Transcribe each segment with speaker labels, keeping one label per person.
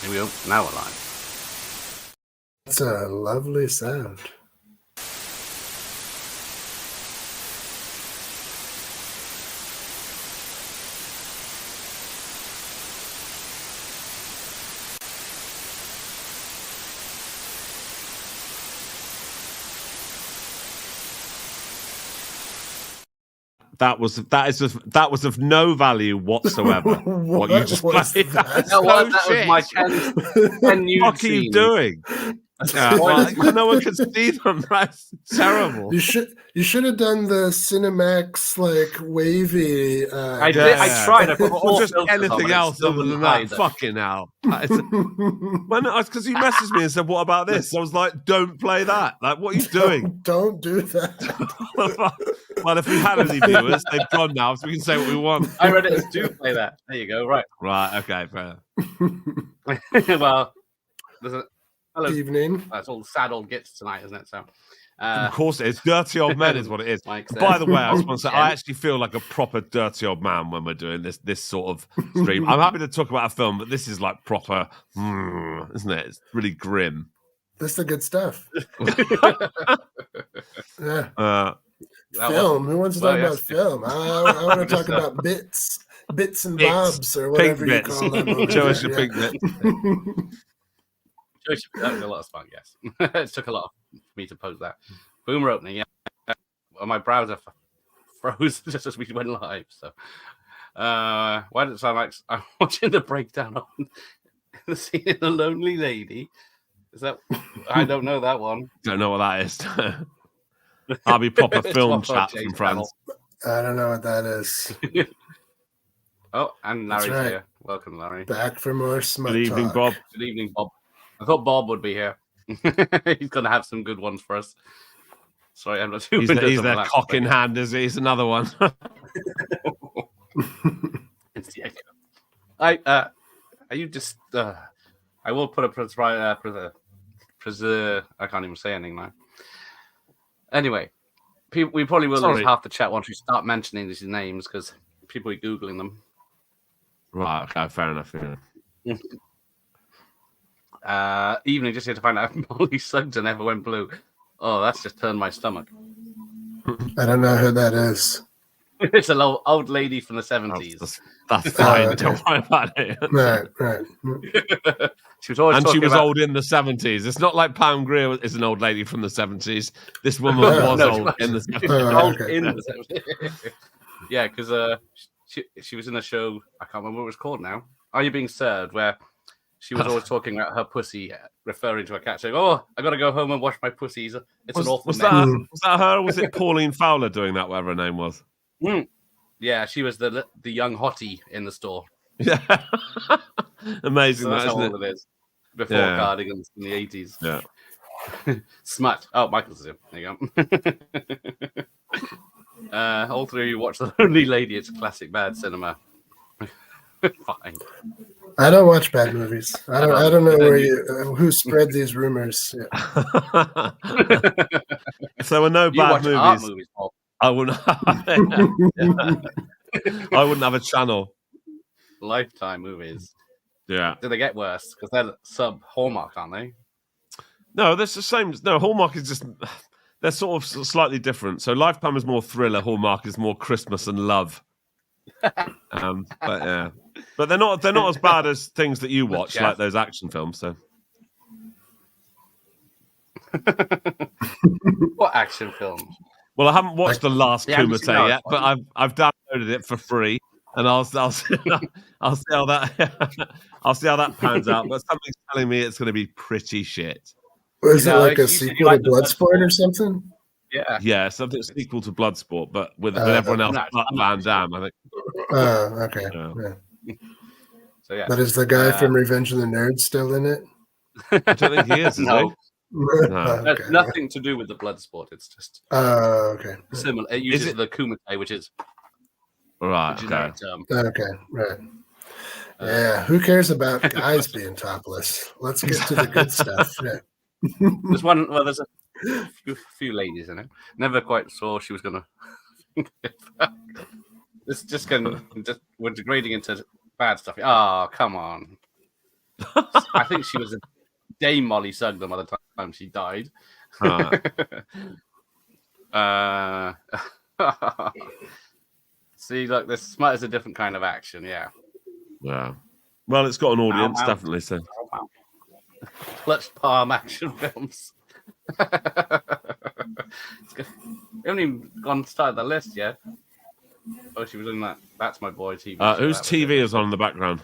Speaker 1: Here we go. Now we're live.
Speaker 2: That's a lovely sound.
Speaker 3: That was of no value whatsoever. what you just played.
Speaker 2: That?
Speaker 1: That was my 10 nude
Speaker 3: What are you doing? No one can see them. That's terrible.
Speaker 2: You should have done the Cinemax wavy.
Speaker 1: I tried. I put all
Speaker 3: just
Speaker 1: filters
Speaker 3: anything
Speaker 1: on,
Speaker 3: else other than that. Fucking hell. Because you messaged me and said, "What about this?" I was like, "Don't play that. Like, what are you doing?
Speaker 2: Don't do that."
Speaker 3: Well, if we had any viewers, they've gone now, so we can say what we want.
Speaker 1: I read it as do play that. There you go. Right.
Speaker 3: Okay, fair.
Speaker 1: Well, there's a hello.
Speaker 2: Evening.
Speaker 1: That's all sad old gits tonight, isn't it? So,
Speaker 3: of course it is. Dirty old men is what it is. By the way, I just want to say, I actually feel like a proper dirty old man when we're doing this sort of stream. I'm happy to talk about a film, but this is like proper, isn't it? It's really grim.
Speaker 2: This is the good stuff. Yeah. Film. Who wants to talk about film? I want to talk about bits and bobs, or whatever you call them.
Speaker 3: Show us your pink bits.
Speaker 1: That was a lot of fun, yes. It took a lot for me to post that. Boomer opening, yeah. Well, my browser froze just as we went live. So, why did it sound like I'm watching the breakdown on the scene in The Lonely Lady? Is that? I don't know that one.
Speaker 3: Don't know what that is. I'll be proper film chat from France.
Speaker 2: I don't know what that is.
Speaker 1: Oh, and Larry's here. Welcome, Larry.
Speaker 2: Back for more Smut
Speaker 3: Good evening,
Speaker 2: talk.
Speaker 3: Bob.
Speaker 1: Good evening, Bob. I thought Bob would be here. He's going to have some good ones for us. Sorry, I'm not too.
Speaker 3: He's their cock in hand, is he? He's another one.
Speaker 1: It's the echo. Are you just? I will put a I can't even say anything now. Anyway, we probably will lose half the chat once we start mentioning these names because people are googling them.
Speaker 3: Right. Okay. Fair enough. Yeah.
Speaker 1: Evening, just here to find out if Molly sucked and never went blue. Oh, that's just turned my stomach.
Speaker 2: I don't know who that is.
Speaker 1: It's an old lady from the 70s.
Speaker 3: That's fine. Don't worry about it.
Speaker 2: Right.
Speaker 1: She was always
Speaker 3: she was old in the 70s. It's not like Pam Grier is an old lady from the 70s. This woman was old in the
Speaker 1: 70s. Yeah, because she was in a show, I can't remember what it was called now. Are You Being Served? Where she was always talking about her pussy, referring to a cat, saying, "Oh, I got to go home and wash my pussies." It's an awful
Speaker 3: was that her, or was it Pauline Fowler doing that, whatever her name was?
Speaker 1: Yeah, she was the young hottie in the store.
Speaker 3: Yeah. Amazing.
Speaker 1: So that's how old it is. Before cardigans in the 80s.
Speaker 3: Yeah.
Speaker 1: Smut. Oh, Michael's here. There you go. All three of you watch The Lonely Lady. It's classic bad cinema. Fine.
Speaker 2: I don't watch bad movies. I don't know who spread these rumors. Yeah.
Speaker 3: If there were no bad movies,
Speaker 1: Paul.
Speaker 3: I wouldn't. I wouldn't have a channel.
Speaker 1: Lifetime movies.
Speaker 3: Yeah.
Speaker 1: Do they get worse? Because they're sub Hallmark, aren't they?
Speaker 3: No, that's the same. No, Hallmark is just they're sort of slightly different. So Lifetime is more thriller. Hallmark is more Christmas and love. But yeah, but they're not as bad as things that you watch, like those action films. So.
Speaker 1: What action films?
Speaker 3: Well, I haven't watched The Last Kumite yet, but I've downloaded it for free, and I'll see how that pans out. But something's telling me it's going to be pretty shit.
Speaker 2: Was it like a sequel to Bloodsport or something?
Speaker 3: Yeah, something sequel to Bloodsport, but with everyone else but Van Damme, I think.
Speaker 2: Okay. Yeah.
Speaker 1: So yeah,
Speaker 2: but is the guy from Revenge of the Nerds still in it?
Speaker 3: I don't think he is.
Speaker 1: No.
Speaker 3: No.
Speaker 1: Okay. Nothing to do with the Bloodsport. It's just
Speaker 2: okay.
Speaker 1: Similar. It uses the Kumite, which is
Speaker 3: right.
Speaker 2: Okay. Right. Yeah. Who cares about guys being topless? Let's get to the good stuff. Yeah.
Speaker 1: There's one. Well, there's a few ladies in it. Never quite saw she was gonna. It's just we're degrading into bad stuff. Oh, come on. I think she was a Dame Molly Sugden by the time she died. See, look, this Smut is a different kind of action, yeah.
Speaker 3: Yeah. Well, it's got an audience, definitely. So,
Speaker 1: clutch palm action films. We haven't even started the list yet. Oh, she was in that. That's My Boy TV.
Speaker 3: Whose TV is on in the background?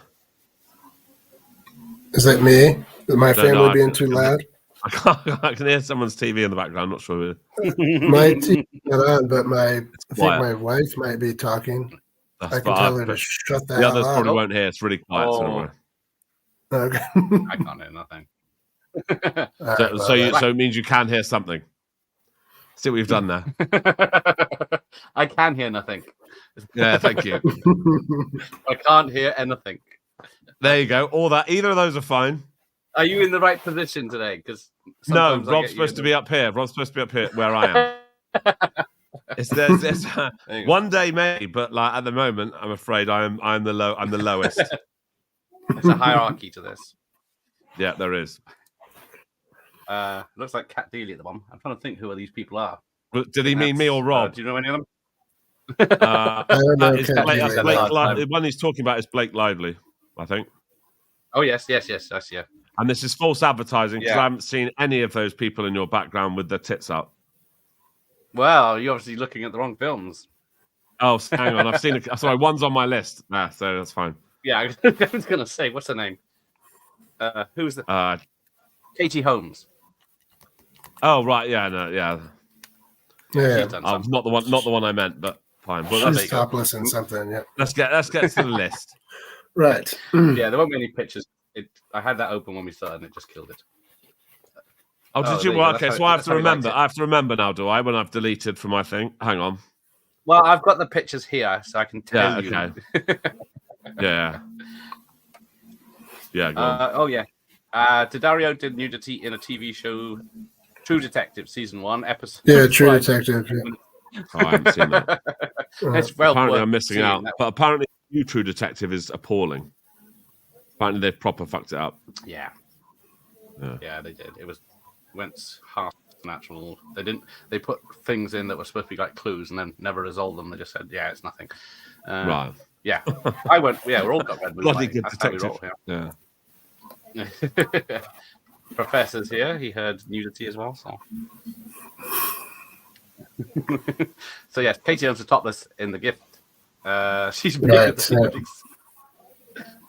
Speaker 2: Is that me? My family being too loud?
Speaker 3: I can hear someone's TV in the background. I'm not sure.
Speaker 2: My TV not on, but I think my wife might be talking. I can tell her to shut that.
Speaker 3: The others probably won't hear. It's really quiet.
Speaker 1: Oh.
Speaker 2: Okay.
Speaker 1: I can't hear nothing.
Speaker 3: So it means you can hear something. See what you've done there.
Speaker 1: I can hear nothing.
Speaker 3: Yeah, thank you.
Speaker 1: I can't hear anything.
Speaker 3: There you go. Either of those are fine.
Speaker 1: Are you in the right position today? Because
Speaker 3: no, Rob's supposed to be up here. Rob's supposed to be up here where I am. There's one day maybe, but like at the moment, I'm afraid I'm the lowest.
Speaker 1: There's a hierarchy to this.
Speaker 3: Yeah, there is.
Speaker 1: Looks like Cat Dealey at the bottom. I'm trying to think who these people are.
Speaker 3: Did he mean me or Rob?
Speaker 1: Do you know any of them?
Speaker 2: I don't know.
Speaker 3: The one he's talking about is Blake Lively, I think.
Speaker 1: Oh yes, yeah.
Speaker 3: And this is false advertising because I haven't seen any of those people in your background with their tits out.
Speaker 1: Well, you're obviously looking at the wrong films.
Speaker 3: Oh, hang on. I've seen it. Sorry, one's on my list. So that's fine.
Speaker 1: Yeah, I was going to say, what's her name? Who's the... Katie Holmes.
Speaker 3: Oh, right. Yeah, no, yeah.
Speaker 2: Yeah.
Speaker 3: Not the one I meant, but fine. But
Speaker 2: she's topless in something, yeah.
Speaker 3: Let's get to the list.
Speaker 2: Right.
Speaker 1: Yeah, there won't be any pictures. I had that open when we started and it just killed it.
Speaker 3: Oh, did you? Okay, so I have to remember. I have to remember now, do I? When I've deleted from my thing. Hang on.
Speaker 1: Well, I've got the pictures here, so I can tell you.
Speaker 3: Okay. Yeah. Yeah. Go on.
Speaker 1: Oh yeah. Daddario did nudity in a TV show, True Detective, season 1, episode.
Speaker 2: Yeah, True Detective. Yeah.
Speaker 3: Oh, I haven't seen that. Apparently, I'm missing out. But apparently, new True Detective is appalling. Apparently, they proper fucked it up.
Speaker 1: Yeah, they did. It went half natural. They put things in that were supposed to be like clues and then never resolved them. They just said, "Yeah, it's nothing."
Speaker 3: Right.
Speaker 1: Yeah, I went. Yeah, we're all got red.
Speaker 3: Bloody good detective. Yeah.
Speaker 1: Professor's here. He heard nudity as well. So yes, Katie Holmes is topless in The Gift. She's
Speaker 2: right.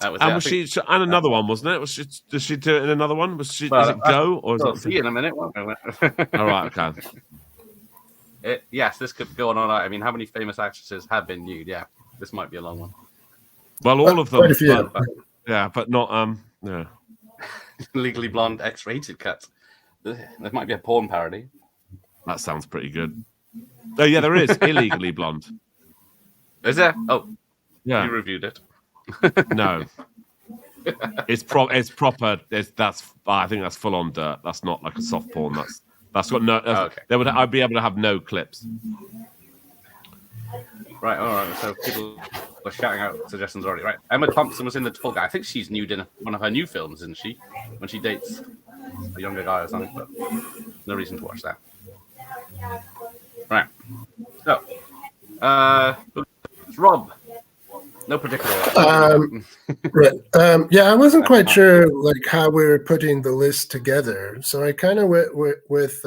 Speaker 1: That was
Speaker 3: and was she? And another one, wasn't it? Did she do it in another one? Was she? Is it Go or?
Speaker 1: We'll see in a minute.
Speaker 3: All right. Okay.
Speaker 1: Yes, this could go on all night. I mean, how many famous actresses have been nude? Yeah, this might be a long one.
Speaker 3: Well, all of them.
Speaker 2: Quite a few.
Speaker 3: Yeah, but not yeah.
Speaker 1: Legally Blonde X-rated cuts. There might be a porn parody.
Speaker 3: That sounds pretty good. Oh yeah, there is Illegally Blonde.
Speaker 1: Is there? Oh,
Speaker 3: yeah.
Speaker 1: You reviewed it.
Speaker 3: No, it's proper. I think that's full on dirt. That's not like a soft porn. That's got no.
Speaker 1: Okay.
Speaker 3: I'd be able to have no clips.
Speaker 1: Right. All right. So people were shouting out suggestions already. Right. Emma Thompson was in The Tall Guy. I think she's nude in one of her new films, isn't she? When she dates a younger guy or something. But no reason to watch that. Right. So, Rob. No particular.
Speaker 2: Right. Yeah, I wasn't quite sure like how we were putting the list together, so I kind of went with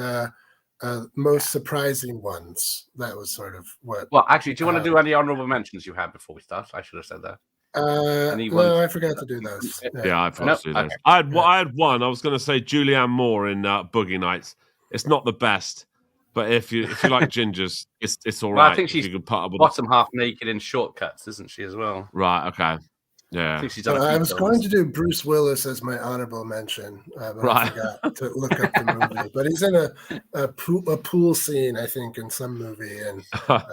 Speaker 2: most surprising ones. That was sort of what.
Speaker 1: Well, actually, do you want to do any honorable mentions you had before we start? I should have said that.
Speaker 2: No, I forgot to do those.
Speaker 3: Yeah, I forgot to do those. Okay. I had one. I was going to say Julianne Moore in Boogie Nights. It's not the best. But if you like gingers, it's all right.
Speaker 1: I think she's
Speaker 3: you can put up with
Speaker 1: bottom half naked in Shortcuts, isn't she, as well?
Speaker 3: Right, okay. Yeah.
Speaker 1: I think she's
Speaker 2: I was going to do Bruce Willis as my honorable mention, but I forgot to look up the movie. But he's in a pool scene, I think, in some movie, and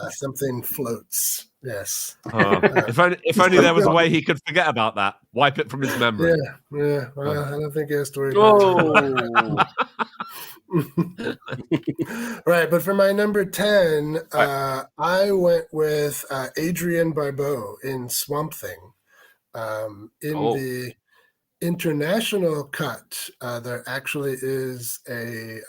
Speaker 2: something floats. Yes. If
Speaker 3: only there was a way he could forget about that. Wipe it from his memory.
Speaker 2: Yeah. Well, I don't think he has to worry about it. Right, but for my number 10, I went with Adrienne Barbeau in Swamp Thing. In international cut, there actually is a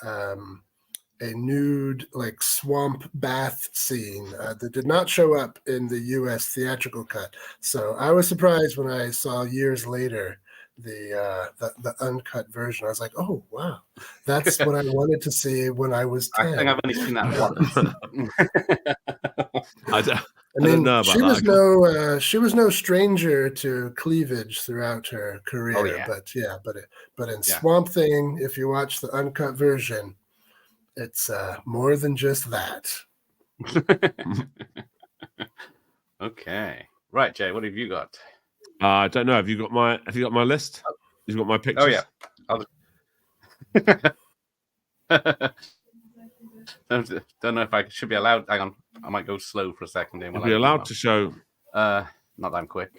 Speaker 2: nude like swamp bath scene that did not show up in the U.S. theatrical cut. So I was surprised when I saw years later the uncut version. I was like, oh wow, that's what I wanted to see when I was 10.
Speaker 1: I think I've only seen that once.
Speaker 3: I don't know about that.
Speaker 2: She was no stranger to cleavage throughout her career.
Speaker 1: Oh, yeah.
Speaker 2: But in Swamp Thing, if you watch the uncut version, it's more than just that.
Speaker 1: Okay, right, Jay. What have you got?
Speaker 3: I don't know. Have you got my list? You've got my pictures.
Speaker 1: Oh yeah. Don't know if I should be allowed. Hang on, I might go slow for a second.
Speaker 3: You'll be allowed to show.
Speaker 1: Not that I'm quick.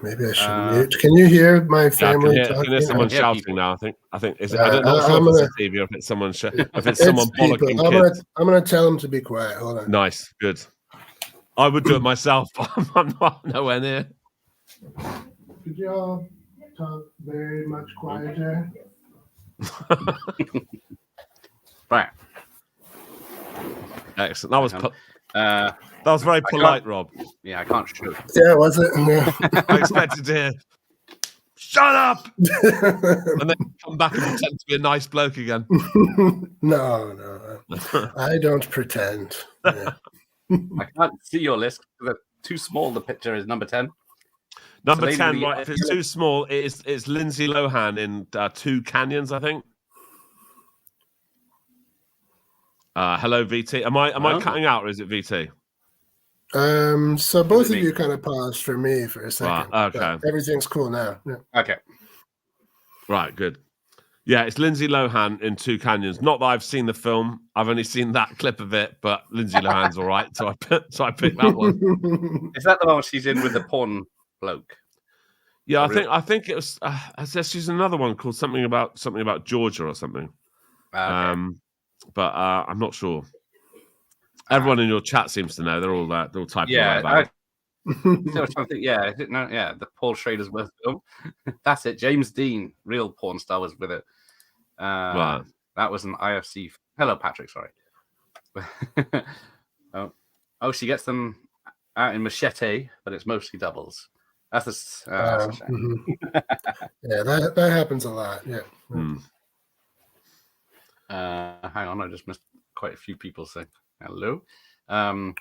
Speaker 2: Maybe I should mute. Can you hear my family talking?
Speaker 3: I can hear someone shouting now. I think. Is it? I don't know if it's a TV or if it's someone. If it's someone bollocking kids.
Speaker 2: I'm gonna tell them to be quiet. Hold on.
Speaker 3: Nice, good. I would do it myself, but I'm not nowhere near.
Speaker 2: Could you all talk very much quieter?
Speaker 1: Right.
Speaker 3: Excellent. That was very polite, Rob.
Speaker 1: Yeah, I can't shoot.
Speaker 2: Yeah, was it? Yeah.
Speaker 3: I expected to hear, shut up! And then come back and pretend to be a nice bloke again.
Speaker 2: No. I don't pretend. Yeah.
Speaker 1: I can't see your list because it's too small. The picture is number 10.
Speaker 3: Number 10, right? If it's too small, it's Lindsay Lohan in Two Canyons, I think. Hello, VT. Am I cutting out, or is it VT?
Speaker 2: So both of you kind of paused for me for a second.
Speaker 3: Right, okay.
Speaker 2: Everything's cool now. Yeah.
Speaker 1: Okay.
Speaker 3: Right, good. Yeah, it's Lindsay Lohan in Two Canyons. Not that I've seen the film. I've only seen that clip of it, but Lindsay Lohan's all right. So I picked that one.
Speaker 1: Is that the one she's in with the porn bloke?
Speaker 3: Yeah, I think it was. I said she's another one called something about Georgia or something.
Speaker 1: Okay.
Speaker 3: But I'm not sure. Everyone in your chat seems to know. They're all typing about it. The Paul Schrader's worth film.
Speaker 1: That's it. James Dean, real porn star, was with it.
Speaker 3: Right.
Speaker 1: That was an IFC. Hello, Patrick. Sorry. Oh, she gets them out in Machete, but it's mostly doubles. That's a shame.
Speaker 2: Yeah, that happens a lot. Yeah.
Speaker 1: Hang on, I just missed quite a few people saying hello.
Speaker 2: Hello,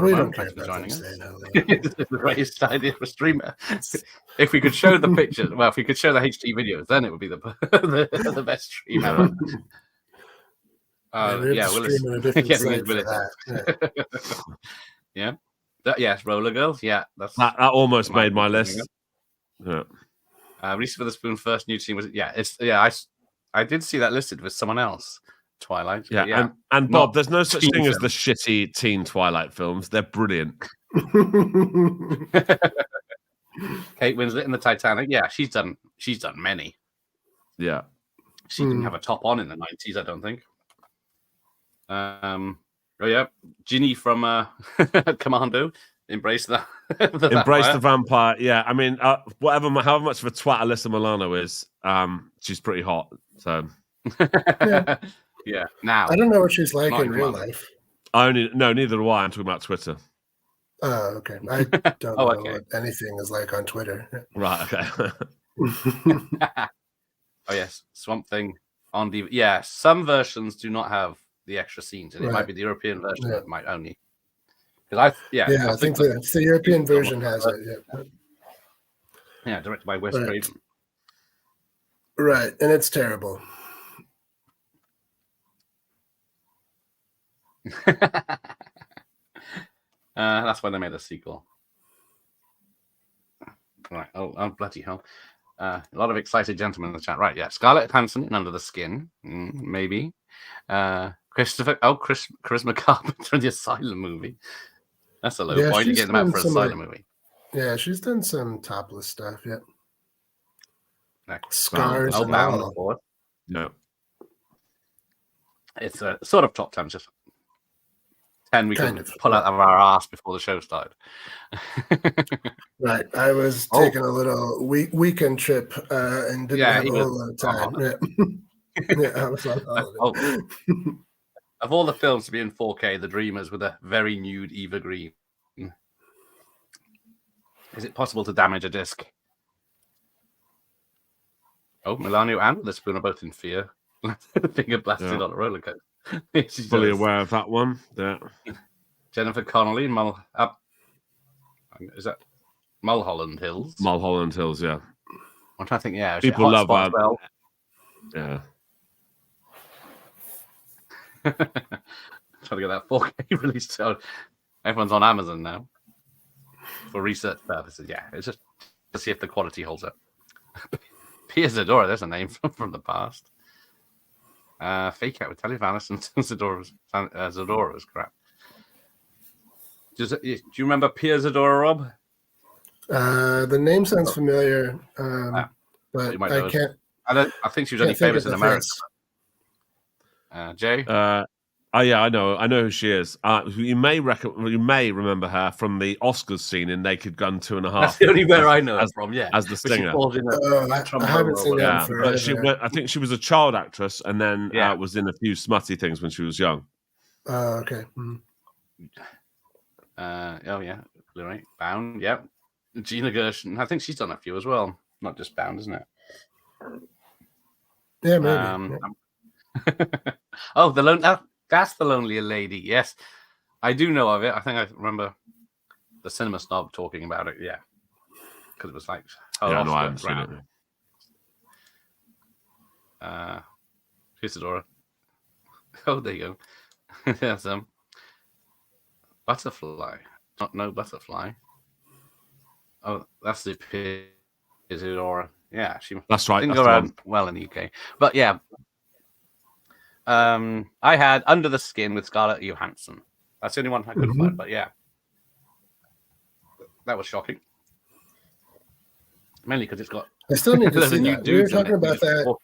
Speaker 2: we don't care about
Speaker 1: joining us.
Speaker 2: hello.
Speaker 1: It's the greatest idea for a streamer. If we could show the pictures, if we could show the HD videos, then it would be the best stream ever. Yes, Roller Girls. Yeah,
Speaker 3: that almost made my list. Yeah.
Speaker 1: Reese Witherspoon's first nude scene was I did see that listed with someone else. Twilight.
Speaker 3: Yeah. And Bob, there's no such thing as the shitty teen Twilight films. They're brilliant.
Speaker 1: Kate Winslet in the Titanic. Yeah, she's done many.
Speaker 3: Yeah.
Speaker 1: She didn't have a top on in the 90s, I don't think. Ginny from Commando. Embrace that.
Speaker 3: Embrace the vampire. Yeah, I mean, however much of a twat Alyssa Milano is, she's pretty hot. So,
Speaker 1: yeah. Now
Speaker 2: I don't know what she's like in real life.
Speaker 3: Neither do I. I'm talking about Twitter.
Speaker 2: Oh, okay. I don't know what anything is like on Twitter.
Speaker 3: Right. Okay.
Speaker 1: Oh yes, Swamp Thing on DVD. Yeah, some versions do not have the extra scenes, and it might be the European version that might only. I think
Speaker 2: the European version has it.
Speaker 1: Yeah, directed by Wes Craven.
Speaker 2: Right, and it's terrible.
Speaker 1: That's why they made a sequel. Right. Oh, bloody hell. A lot of excited gentlemen in the chat. Right, yeah. Scarlett Johansson in Under the Skin. Maybe. Charisma Carpenter in the Asylum movie. That's a low point to get them out for an Asylum movie.
Speaker 2: Yeah, she's done some topless stuff, yeah.
Speaker 1: Next.
Speaker 2: Scars and all.
Speaker 3: No.
Speaker 1: It's a sort of top 10. Just 10 we could pull out of our ass before the show started.
Speaker 2: Right. I was taking a little weekend trip and didn't have a whole lot of time. I was on holiday.
Speaker 1: Of all the films to be in 4K, The Dreamers with a very nude Eva Green. Is it possible to damage a disc? Oh, Milano and the Spoon are both in fear. Finger blasted on a roller coaster.
Speaker 3: Fully aware of that one. Yeah.
Speaker 1: Jennifer Connelly and is that Mulholland Hills?
Speaker 3: Mulholland Hills, yeah.
Speaker 1: I'm trying to think. Yeah,
Speaker 3: people love
Speaker 1: that. Well.
Speaker 3: Yeah.
Speaker 1: Trying to get that 4K release. So everyone's on Amazon now for research purposes. Yeah, it's just to see if the quality holds up. Pia Zadora, there's a name from the past. Fake Out with Telly Vanison and Zadora's crap. Do you remember Pia Zadora, Rob?
Speaker 2: The name sounds familiar, but I can't.
Speaker 1: I think she was only famous in America. Jay?
Speaker 3: Yeah, I know who she is. You may remember her from the Oscars scene in Naked Gun 2.5.
Speaker 1: That's the only where I know her from. Yeah,
Speaker 3: as the stinger.
Speaker 2: I haven't seen that.
Speaker 3: But I think she was a child actress, and then was in a few smutty things when she was young.
Speaker 2: Okay.
Speaker 1: Oh yeah, right. Bound. Yep. Gina Gershon. I think she's done a few as well. Not just Bound, isn't it?
Speaker 2: Yeah, maybe.
Speaker 1: That's the Lonely Lady. Yes, I do know of it. I think I remember the Cinema Snob talking about it. Yeah, because it was like
Speaker 3: I haven't seen it.
Speaker 1: Isadora. Oh, there you go. There's Butterfly. No Butterfly. Oh, that's the Isadora. Yeah,
Speaker 3: that's right.
Speaker 1: Didn't go around well in the UK, but yeah. I had Under the Skin with Scarlett Johansson. That's the only one I couldn't find, but yeah. That was shocking. Mainly because it's got...
Speaker 2: I still need to see that. We were talking about that.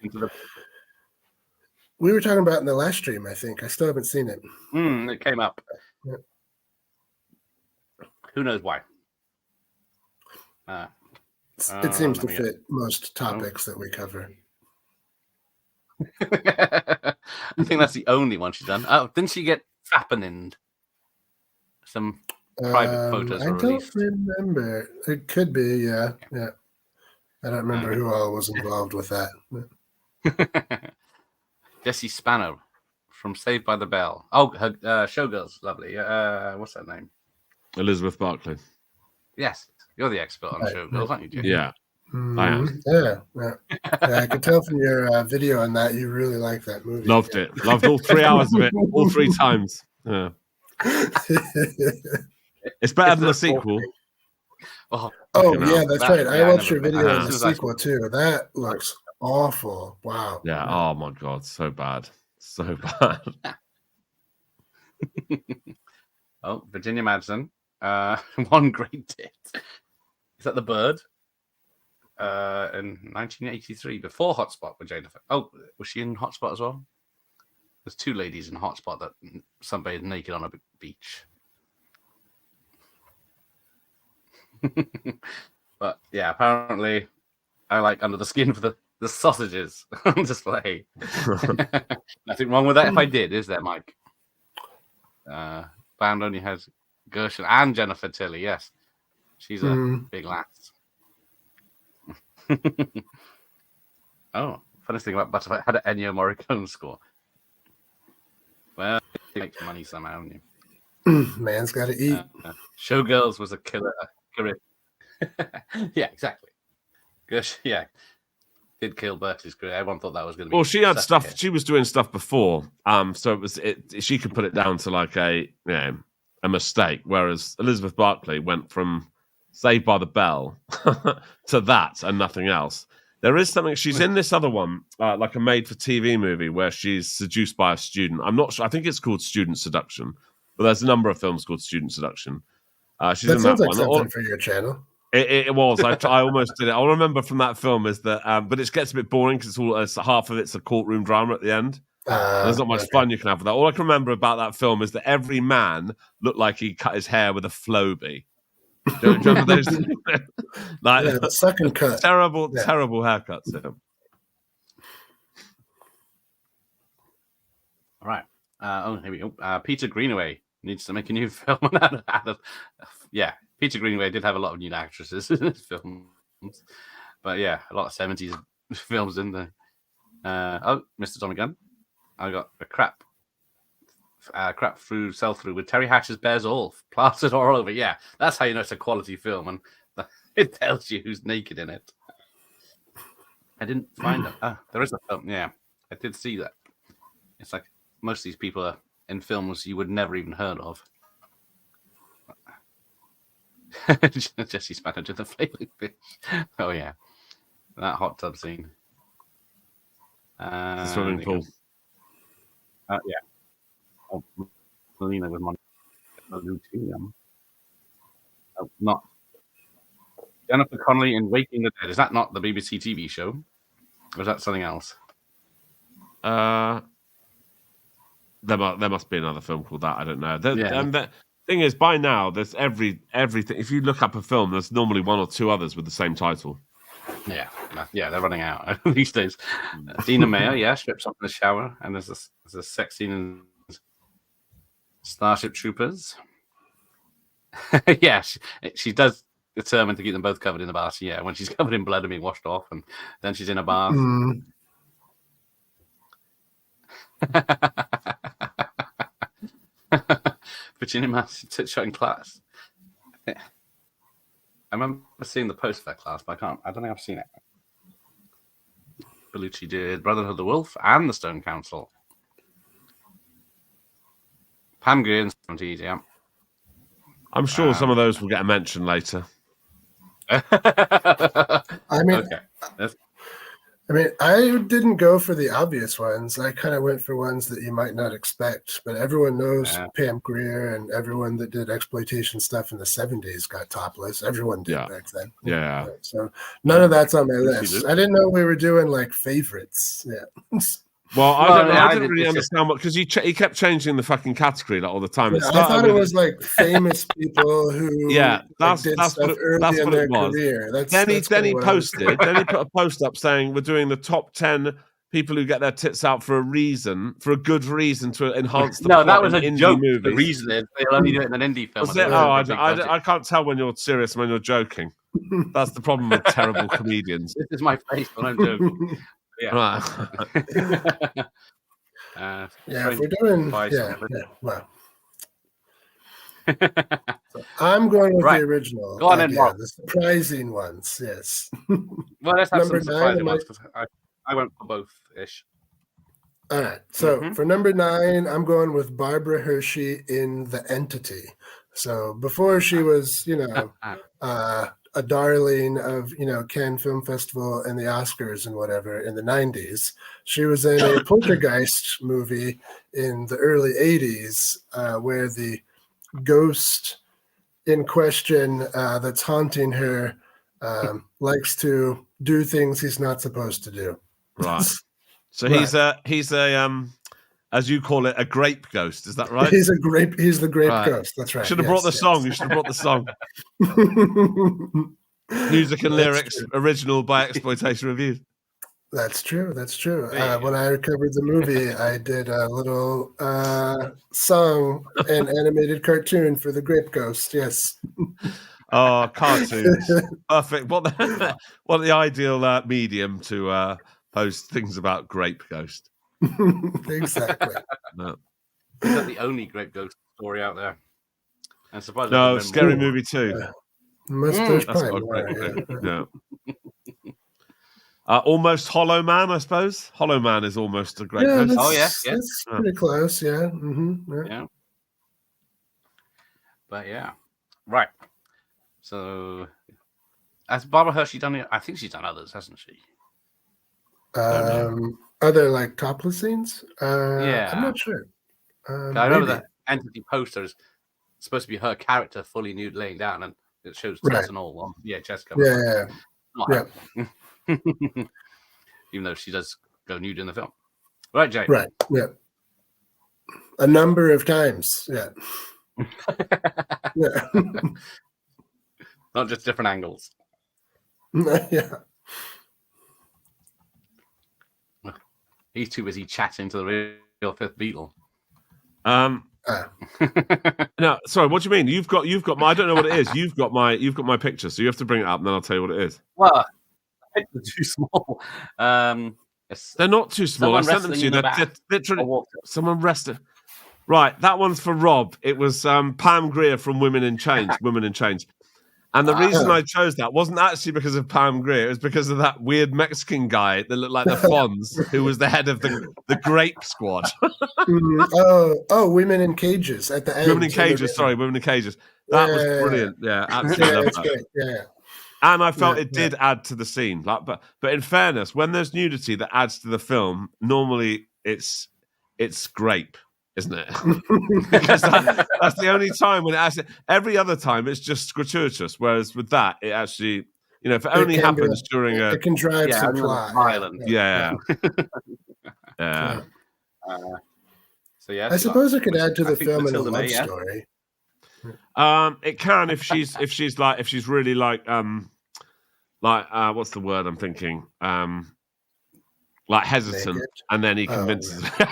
Speaker 2: We were talking about in the last stream, I think. I still haven't seen it.
Speaker 1: It came up.
Speaker 2: Yeah.
Speaker 1: Who knows why?
Speaker 2: It seems to fit most topics that we cover.
Speaker 1: I think that's the only one she's done. Oh, didn't she get happening? Some private photos were released.
Speaker 2: I don't remember. It could be, yeah. I don't remember who all was involved with that.
Speaker 1: Jesse Spano from Saved by the Bell. Oh, her Showgirls, lovely. What's that name?
Speaker 3: Elizabeth Barkley.
Speaker 1: Yes, you're the expert on Showgirls, aren't you, Jim?
Speaker 3: Yeah. I am.
Speaker 2: Yeah, I could tell from your video on that you really like that movie.
Speaker 3: Loved it. Loved all 3 hours of it, all 3 times. Yeah. It's better than the sequel.
Speaker 2: Oh yeah, that's right. I watched your video on the sequel too. That looks awful. Wow.
Speaker 3: Yeah. Oh my god, so bad. So bad.
Speaker 1: Oh, Virginia Madsen. One great hit. Is that The Bird? In 1983, before Hotspot with Jennifer. Oh, was she in Hotspot as well? There's 2 ladies in Hotspot that sunbathed naked on a beach. But yeah, apparently I like Under the Skin for the sausages on display. Nothing wrong with that if I did, is there, Mike? Band only has Gershon and Jennifer Tilly, yes. She's a big lass. Oh, funniest thing about Butterfly, had an Ennio Morricone score. Well, he makes money somehow, haven't you?
Speaker 2: Man's got to eat.
Speaker 1: Showgirls was a killer. Yeah, exactly. Gosh, yeah. Did kill Berkeley's career. Everyone thought that was going to be.
Speaker 3: Well, she had stuff. Hit. She was doing stuff before, so it was. She could put it down to like a mistake. Whereas Elizabeth Barkley went from Saved by the Bell to that and nothing else. There is something. She's in this other one, like a made-for-TV movie where she's seduced by a student. I'm not sure. I think it's called Student Seduction, but there's a number of films called Student Seduction. She's
Speaker 2: that
Speaker 3: in
Speaker 2: sounds
Speaker 3: that
Speaker 2: like
Speaker 3: one.
Speaker 2: Something for your channel.
Speaker 3: It was. I almost did it. I remember from that film is that, but it gets a bit boring because it's half of it's a courtroom drama at the end. There's not much fun you can have with that. All I can remember about that film is that every man looked like he cut his hair with a Flowbee. Do you remember those? Like,
Speaker 2: the second cut.
Speaker 3: Terrible haircuts. Yeah.
Speaker 1: All right. Here we go. Peter Greenaway needs to make a new film. Yeah, Peter Greenaway did have a lot of nude actresses in his films. But yeah, a lot of 70s films in there. Mr. Tommy Gunn. I got a crap through sell-through with Terry Hatcher's Bears All plastered all over. Yeah, that's how you know it's a quality film, and it tells you who's naked in it. I didn't find it. There is a film. Yeah, I did see that. It's like most of these people are in films you would never even heard of. Jesse Spano to the Flaming Fish. Oh yeah, that hot tub scene.
Speaker 3: The swimming pool.
Speaker 1: Yeah. Oh, Melina with Monica. Not Jennifer Connelly in Waking the Dead. Is that not the BBC TV show? Or is that something else?
Speaker 3: There must be another film called that. I don't know. And the thing is, by now, there's everything. If you look up a film, there's normally one or two others with the same title.
Speaker 1: Yeah, they're running out these days. Dina Meyer, strips off in the shower, and there's a sex scene in Starship Troopers. Yeah, she does determine to keep them both covered in the bath. Yeah, when she's covered in blood and being washed off, and then she's in a bath. Virginia Mass shot in class. I remember seeing the post for that class, but I don't think I've seen it. Bellucci did Brotherhood of the Wolf and the Stone Council. Pam Grier and 70s, yeah.
Speaker 3: I'm sure some of those will get a mention later.
Speaker 2: I mean, I didn't go for the obvious ones. I kind of went for ones that you might not expect. But everyone knows Pam Grier, and everyone that did exploitation stuff in the 70s got topless. Everyone did back then.
Speaker 3: Yeah.
Speaker 2: So none of that's on my list. I didn't know we were doing like favorites. Yeah.
Speaker 3: Well, I didn't really understand what, because he kept changing the fucking category like all the time.
Speaker 2: I thought it was like famous people who
Speaker 3: that's
Speaker 2: stuff
Speaker 3: what
Speaker 2: early in their
Speaker 3: it was.
Speaker 2: career.
Speaker 3: Then he put a post up saying we're doing the top 10 people who get their tits out for a good reason to enhance the plot.
Speaker 1: That was a
Speaker 3: indie
Speaker 1: joke.
Speaker 3: Movies.
Speaker 1: The reason is they'll only do it in an indie film.
Speaker 3: I can't tell when you're serious and when you're joking. That's the problem with terrible comedians.
Speaker 1: This is my face when I'm joking. Yeah.
Speaker 2: If we're doing well. So I'm going with the original.
Speaker 1: Go on then, Mark.
Speaker 2: The surprising ones, yes.
Speaker 1: Well, let's have some surprising ones, because I went for both-ish.
Speaker 2: All right. So for number 9, I'm going with Barbara Hershey in The Entity. So before she was, a darling of, Cannes Film Festival and the Oscars and whatever in the 90s, she was in a Poltergeist movie in the early 80s where the ghost in question that's haunting her likes to do things he's not supposed to do.
Speaker 3: Right. So he's a as you call it, a grape ghost. Is that right?
Speaker 2: He's the grape ghost. That's right.
Speaker 3: Should have brought the song. You should have brought the song. Music and lyrics, original by Exploitation Reviews.
Speaker 2: That's true. When I covered the movie, I did a little song and animated cartoon for the Grape Ghost. Yes.
Speaker 3: Oh, cartoons. Perfect. What the ideal medium to post things about Grape Ghost.
Speaker 2: Exactly.
Speaker 3: No.
Speaker 1: Is that the only Grape Ghost story out there? And
Speaker 3: no, Scary Movie 2.
Speaker 2: Mustache Pine.
Speaker 3: Almost Hollow Man, I suppose. Hollow Man is almost a Grape Ghost.
Speaker 1: Oh, yes.
Speaker 2: That's pretty close, yeah.
Speaker 1: Yeah. But yeah. Right. So, has Barbara Hershey done it? I think she's done others, hasn't she?
Speaker 2: Are there like topless scenes?
Speaker 1: Yeah.
Speaker 2: I'm not sure.
Speaker 1: I remember the Entity poster is supposed to be her character fully nude laying down, and it shows tits and all on VHS cover.
Speaker 2: Yeah.
Speaker 1: Even though she does go nude in the film. Right, Jay.
Speaker 2: Right. Yeah. A number of times. Yeah. Yeah.
Speaker 1: Not just different angles.
Speaker 2: Yeah.
Speaker 1: He's too busy chatting to the real fifth Beatle.
Speaker 3: No, sorry. What do you mean? You've got my. I don't know what it is. You've got my picture, so you have to bring it up, and then I'll tell you what it is.
Speaker 1: Well, they're too small.
Speaker 3: They're not too small. I sent them to you. They're literally someone rested. Right, that one's for Rob. It was Pam Grier from Women in Change. Women in Change. And the reason I chose that wasn't actually because of Pam Grier. It was because of that weird Mexican guy that looked like the Fonz, who was the head of the Grape Squad.
Speaker 2: Women in Cages at the end.
Speaker 3: Women in Cages. Sorry, Women in Cages. That was brilliant. Yeah, absolutely love that.
Speaker 2: Great. Yeah.
Speaker 3: And I felt it did add to the scene. Like, but in fairness, when there's nudity that adds to the film, normally it's grape, isn't it? Because that's the only time when it actually. Every other time it's just gratuitous. Whereas with that, it actually, if it only happens during
Speaker 2: it can drive some plot.
Speaker 3: Violent. Yeah.
Speaker 1: So yeah,
Speaker 2: I suppose it could add to the film in a love story.
Speaker 3: It can if she's really like what's the word I'm thinking? Like hesitant, naked? And then he convinces her.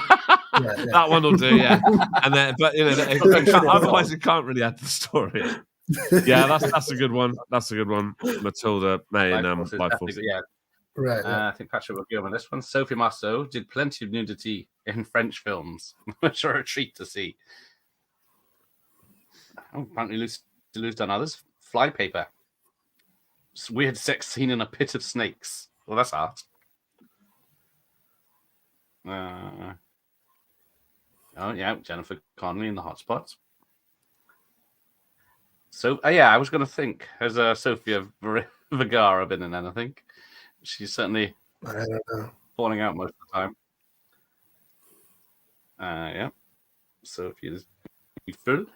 Speaker 3: That one will do, yeah. And then, but otherwise it can't really add to the story. Yeah, that's a good one. That's a good one. Matilda May in Life Force.
Speaker 1: Yeah.
Speaker 2: Right.
Speaker 1: I think Patrick will go on this one. Sophie Marceau did plenty of nudity in French films, which are a treat to see. Apparently, Lucy's done others. Flypaper. Weird sex scene in a pit of snakes. Well, that's art. Jennifer Connelly in The Hot Spots. So, I was going to think, has Sofia Vergara been in anything? She's certainly
Speaker 2: I don't know.
Speaker 1: falling out most of the time. Sophia's full.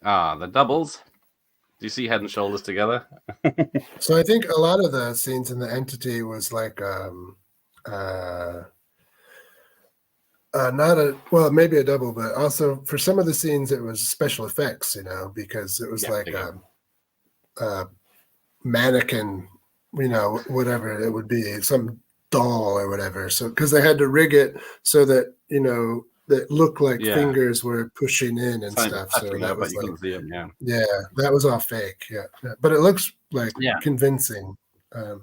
Speaker 1: The doubles. Do you see Head and Shoulders together?
Speaker 2: So I think a lot of the scenes in The Entity was like maybe a double, but also for some of the scenes it was special effects, because it was a mannequin, whatever it would be, some doll or whatever. So because they had to rig it so that that looked like fingers were pushing in and stuff. So that was that was all fake. Yeah. But it looks like convincing.
Speaker 1: I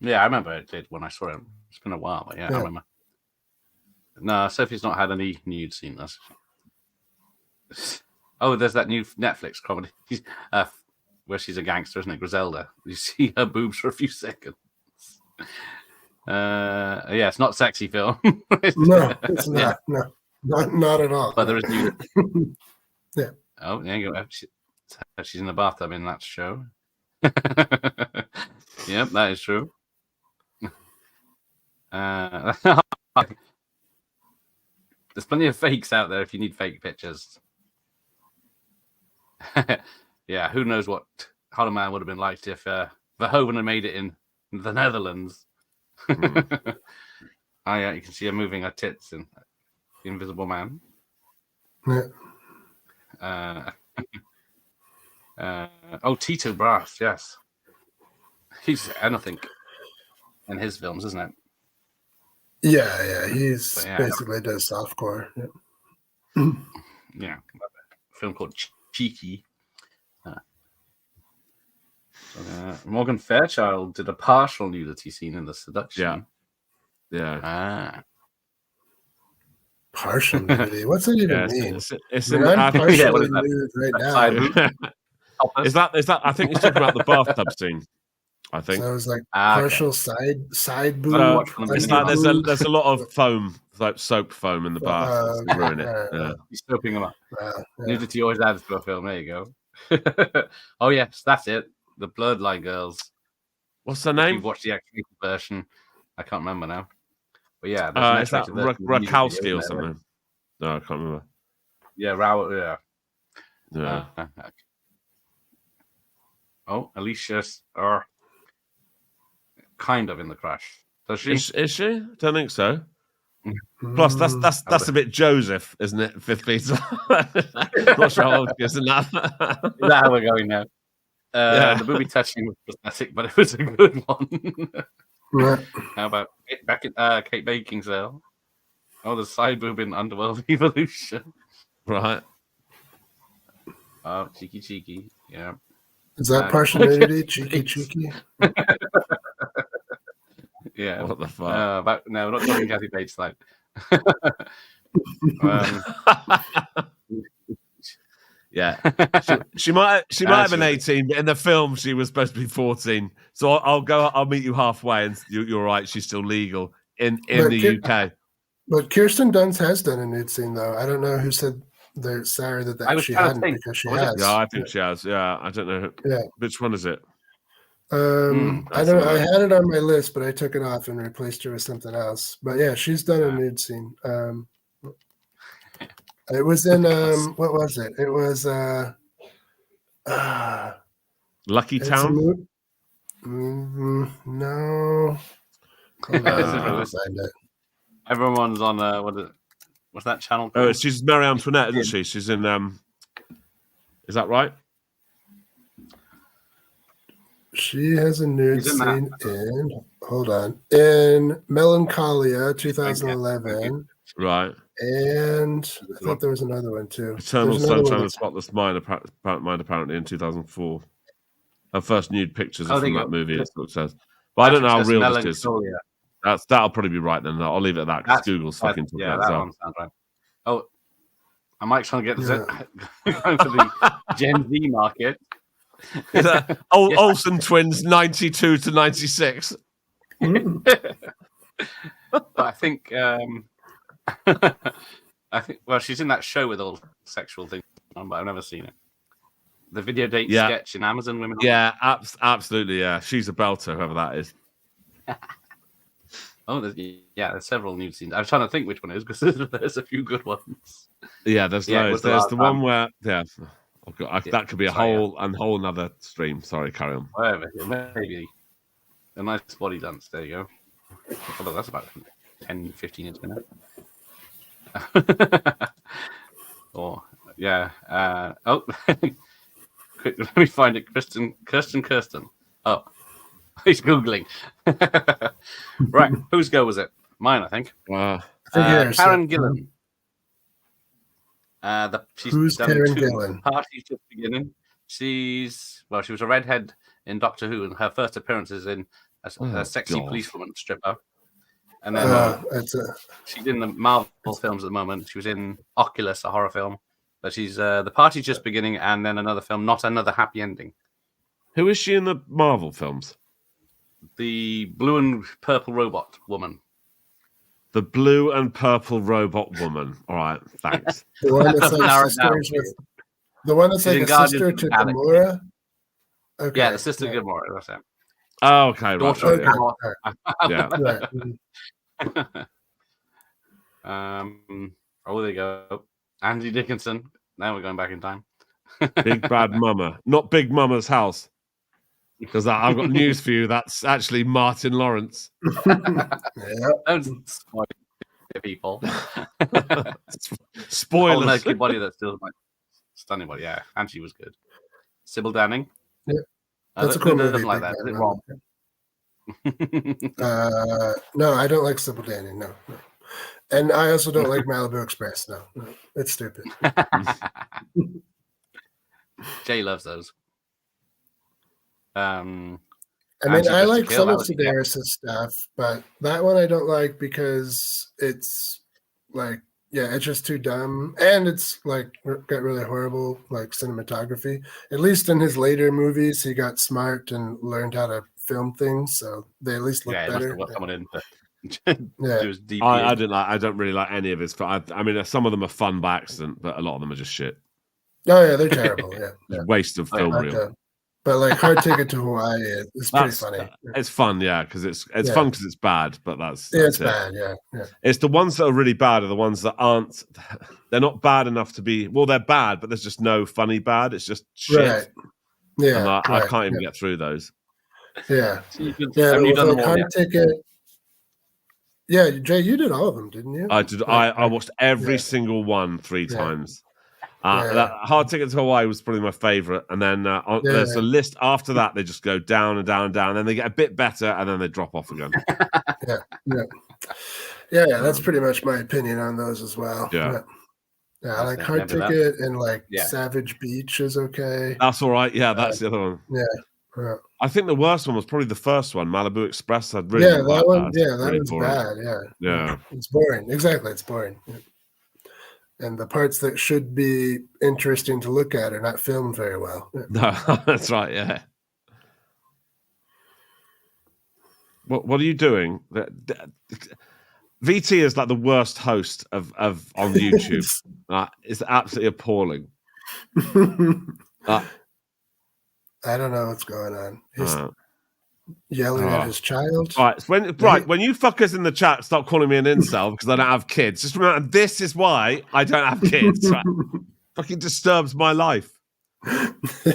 Speaker 1: remember it did when I saw it. It's been a while, but I remember. No, Sophie's not had any nude scene. There's that new Netflix comedy where she's a gangster, isn't it? Griselda. You see her boobs for a few seconds. It's not sexy film.
Speaker 2: No, it's not. No, not at all.
Speaker 1: But there is new.
Speaker 2: Yeah.
Speaker 1: Oh, there you go. She's in the bathtub in that show. Yep, that is true. There's plenty of fakes out there if you need fake pictures. Who knows what Hollow would have been like if Verhoeven had made it in the Netherlands. You can see her moving her tits in The Invisible Man. Tito Brass, yes. He's anything in his films, isn't it?
Speaker 2: Yeah, he's basically does softcore.
Speaker 1: A film called Cheeky. Morgan Fairchild did a partial nudity scene in The Seduction.
Speaker 3: Yeah.
Speaker 2: Partial nudity. What's that even mean?
Speaker 3: It's
Speaker 2: I'm partially nude right now.
Speaker 3: Is that? I think he's talking about the bathtub scene. I think
Speaker 2: so. It was like partial side boob.
Speaker 3: It's like there's a lot of foam, like soap foam in the bath. Ruin it.
Speaker 1: He's soaping them up. Nudity always adds to a film. There you go. Oh yes, that's it. The Bloodline Girls.
Speaker 3: What's their name?
Speaker 1: You've watched the X-rated version. I can't remember now. But
Speaker 3: is that Rakowski or something? No, I can't remember.
Speaker 1: Yeah,
Speaker 3: Yeah.
Speaker 1: Alicia are kind of in the crash. Does she?
Speaker 3: Is she? I don't think so. Plus, that's a bit Joseph, isn't it? Fifth Beatle. Not sure how old she is in that.
Speaker 1: Is that how we're going now?
Speaker 3: Yeah.
Speaker 1: The booby touching was pathetic, but it was a good one.
Speaker 2: Right.
Speaker 1: How about back at Kate Beckinsale? Oh, the side boob in Underworld Evolution.
Speaker 3: Right.
Speaker 1: Oh, cheeky. Yeah.
Speaker 2: Is that partial nudity? Cheeky.
Speaker 1: Yeah.
Speaker 3: What the fuck?
Speaker 1: No, we're not talking Kathy Bates like.
Speaker 3: Yeah, she might have been 18, but in the film she was supposed to be 14. So I'll meet you halfway, and you're right. She's still legal in the UK.
Speaker 2: But Kirsten Dunst has done a nude scene, though. I don't know who said they're sorry that she hadn't, because she has.
Speaker 3: Yeah, I think she has. Yeah, I don't know.
Speaker 2: Yeah,
Speaker 3: which one is it?
Speaker 2: I don't know. I had it on my list, but I took it off and replaced her with something else. But yeah, she's done a nude scene. It was in what was it? It was
Speaker 3: Lucky Town.
Speaker 2: No.
Speaker 1: Everyone's on what's that channel called?
Speaker 3: Oh, she's Marie Antoinette, isn't she? She's in is that right?
Speaker 2: She has a nude scene in Melancholia 2011.
Speaker 3: Right.
Speaker 2: And I thought there was another one too.
Speaker 3: Eternal Sunshine of the Spotless Mind, apparently in 2004. Her first nude pictures are from that movie, that's what it says. But I don't know how real this is. That'll probably be right then. I'll leave it at that, because Google's fucking talking about
Speaker 1: that one sounds right. Oh, I might try and get going for the Gen Z market.
Speaker 3: Is that Olsen twins 92 to 96?
Speaker 1: But I think well, she's in that show with all sexual things on, but I've never seen it. The video date sketch in Amazon Women.
Speaker 3: Yeah, absolutely. Yeah, she's a belter, whoever that is.
Speaker 1: Oh, there's several nude scenes. I was trying to think which one it is, because there's a few good ones.
Speaker 3: Yeah, there's loads. There's the one where that could be a whole another stream. Sorry, carry on.
Speaker 1: Whatever, maybe a nice body dance. There you go. Although that's about 10-15 years minute. Quick, let me find it. Kirsten. Oh, he's googling. Right, whose go was it? Mine, I think. Karen Gillan.
Speaker 2: Who's Karen Gillan?
Speaker 1: Parties just beginning. She was a redhead in Doctor Who, and her first appearance is in a sexy policewoman stripper. And then she's in the Marvel films at the moment. She was in Oculus, a horror film. But she's the party's just beginning, and then another film, Not Another Happy Ending.
Speaker 3: Who is she in the Marvel films?
Speaker 2: The blue and purple robot woman.
Speaker 3: The blue and purple robot woman. All right, thanks.
Speaker 2: The one that's like sisters with, the one that's like a sister to Gamora. Okay.
Speaker 1: Yeah, the sister to Gamora. That's it.
Speaker 3: Oh, okay.
Speaker 1: Oh, there you go. Angie Dickinson. Now we're going back in time.
Speaker 3: Big Bad Mama. Not Big Mama's House. Because I've got news for you. That's actually Martin Lawrence.
Speaker 1: Don't spoil people.
Speaker 3: Spoilers.
Speaker 1: Whole naked body that's still like stunning body. Yeah, and she was good. Sybil Danning.
Speaker 2: Yeah, that's a cool movie.
Speaker 1: Doesn't like that. Is it wrong?
Speaker 2: No, I don't like Sybil Danning. No. And I also don't like Malibu Express. No, it's stupid.
Speaker 1: Jay loves those.
Speaker 2: I mean, I like some of Sedaris' stuff, but that one I don't like because it's like, it's just too dumb, and it's like got really horrible like cinematography. At least in his later movies, he got smart and learned how to film things, so they at least look better.
Speaker 3: I don't really like any of his. I mean, some of them are fun by accident, but a lot of them are just shit.
Speaker 2: Oh yeah, they're terrible. Yeah.
Speaker 3: Waste of film reel.
Speaker 2: But like Hard Ticket to Hawaii, it's pretty funny.
Speaker 3: It's fun, because it's fun because it's bad, but that's
Speaker 2: it's bad. Yeah.
Speaker 3: It's the ones that are really bad are the ones that aren't. They're not bad enough to be. Well, they're bad, but there's just no funny bad. It's just shit.
Speaker 2: Right. Yeah,
Speaker 3: and I can't even get through those.
Speaker 2: Yeah. Hard Ticket. Yeah, Jay, you did all of them, didn't you?
Speaker 3: I did. I watched every single one 3 times. That Hard Ticket to Hawaii was probably my favorite, and then there's a list after that. They just go down and down and down, and then they get a bit better, and then they drop off again.
Speaker 2: Yeah. That's pretty much my opinion on those as well. Yeah, I like Hard Ticket and like Savage Beach is okay.
Speaker 3: That's all right. Yeah, that's the other one.
Speaker 2: Yeah.
Speaker 3: I think the worst one was probably the first one, Malibu Express. I'd really
Speaker 2: that one.
Speaker 3: That.
Speaker 2: Yeah, that
Speaker 3: really
Speaker 2: was
Speaker 3: boring.
Speaker 2: bad.
Speaker 3: Yeah,
Speaker 2: it's boring. Exactly, it's boring. Yeah. And the parts that should be interesting to look at are not filmed very well. Yeah.
Speaker 3: No, that's right. Yeah. What are you doing? VT is like the worst host of on YouTube. It's absolutely appalling.
Speaker 2: I don't know what's going on. He's yelling at his child.
Speaker 3: Right, when you fuckers in the chat start calling me an incel because I don't have kids, just remember this is why I don't have kids. Right? Fucking disturbs my life.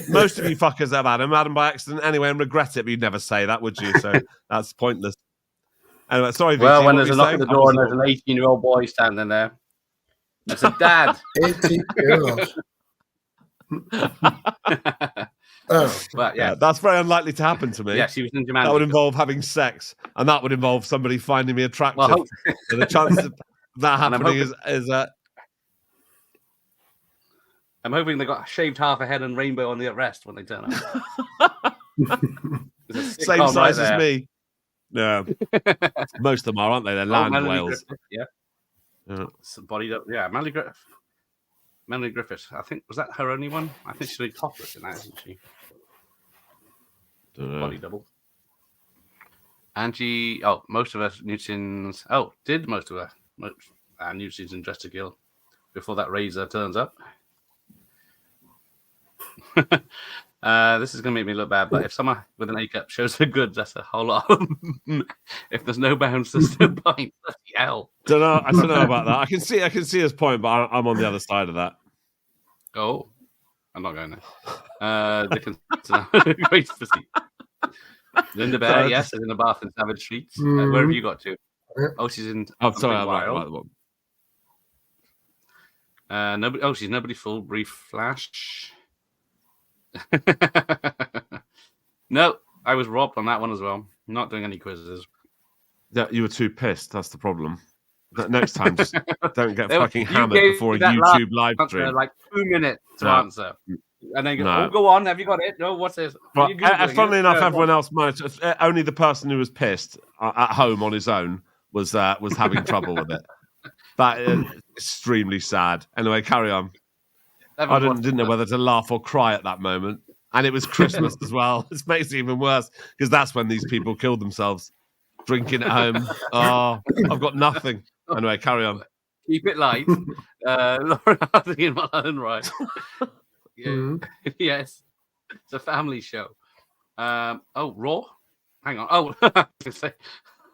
Speaker 3: Most of you fuckers have had them by accident anyway and regret it, but you'd never say that, would you? So that's pointless. Anyway, sorry, VT,
Speaker 1: well, when there's a knock at the door and there's an 18-year-old boy standing there, I said, Dad.
Speaker 2: 18-year-old.
Speaker 1: But yeah,
Speaker 3: that's very unlikely to happen to me.
Speaker 1: Yeah, she was in Jumanji.
Speaker 3: That would involve having sex, and that would involve somebody finding me attractive. Well, so the chance of that happening is
Speaker 1: I'm hoping they got shaved half a head and rainbow on the arrest when they turn up.
Speaker 3: Same size as me. Yeah, most of them are, aren't they? They're land whales.
Speaker 1: Yeah. Bodied up. Yeah, Melanie Griffith. I think was that her only one. I think she's really topless in that, isn't she? Body double. Angie. Oh, most of us nude scenes. Oh, did most of her nude scenes in Dress to Kill before that razor turns up. This is going to make me look bad, but if someone with an A cup shows her goods, that's a whole lot. If there's no bounds, there's no point. Hell.
Speaker 3: I don't know about that. I can see his point, but I'm on the other side of that.
Speaker 1: Oh, I'm not going there. Great physique. Linda Bear, yes, is in a bath in Savage Streets. Where have you got to? Oh, she's in.
Speaker 3: Oh, sorry, I'm right.
Speaker 1: Nobody. Oh, she's Nobody Full Brief Flash. No, I was robbed on that one as well. Not doing any quizzes.
Speaker 3: Yeah, you were too pissed. That's the problem. Next time, just don't get fucking hammered before a YouTube live stream.
Speaker 1: Like 2 minutes to answer. And then go on. Have you got it? No, what's this?
Speaker 3: Well, funnily enough, everyone else managed. Only the person who was pissed at home on his own was having trouble with it. That is extremely sad. Anyway, carry on. I didn't know whether to laugh or cry at that moment. And it was Christmas as well. This makes it even worse because that's when these people killed themselves. Drinking at home. Oh, I've got nothing. Anyway, carry on.
Speaker 1: Keep it light. Lauren Hardy and Mulholland Drive. Yes. It's a family show. Raw? Hang on. Oh, I was say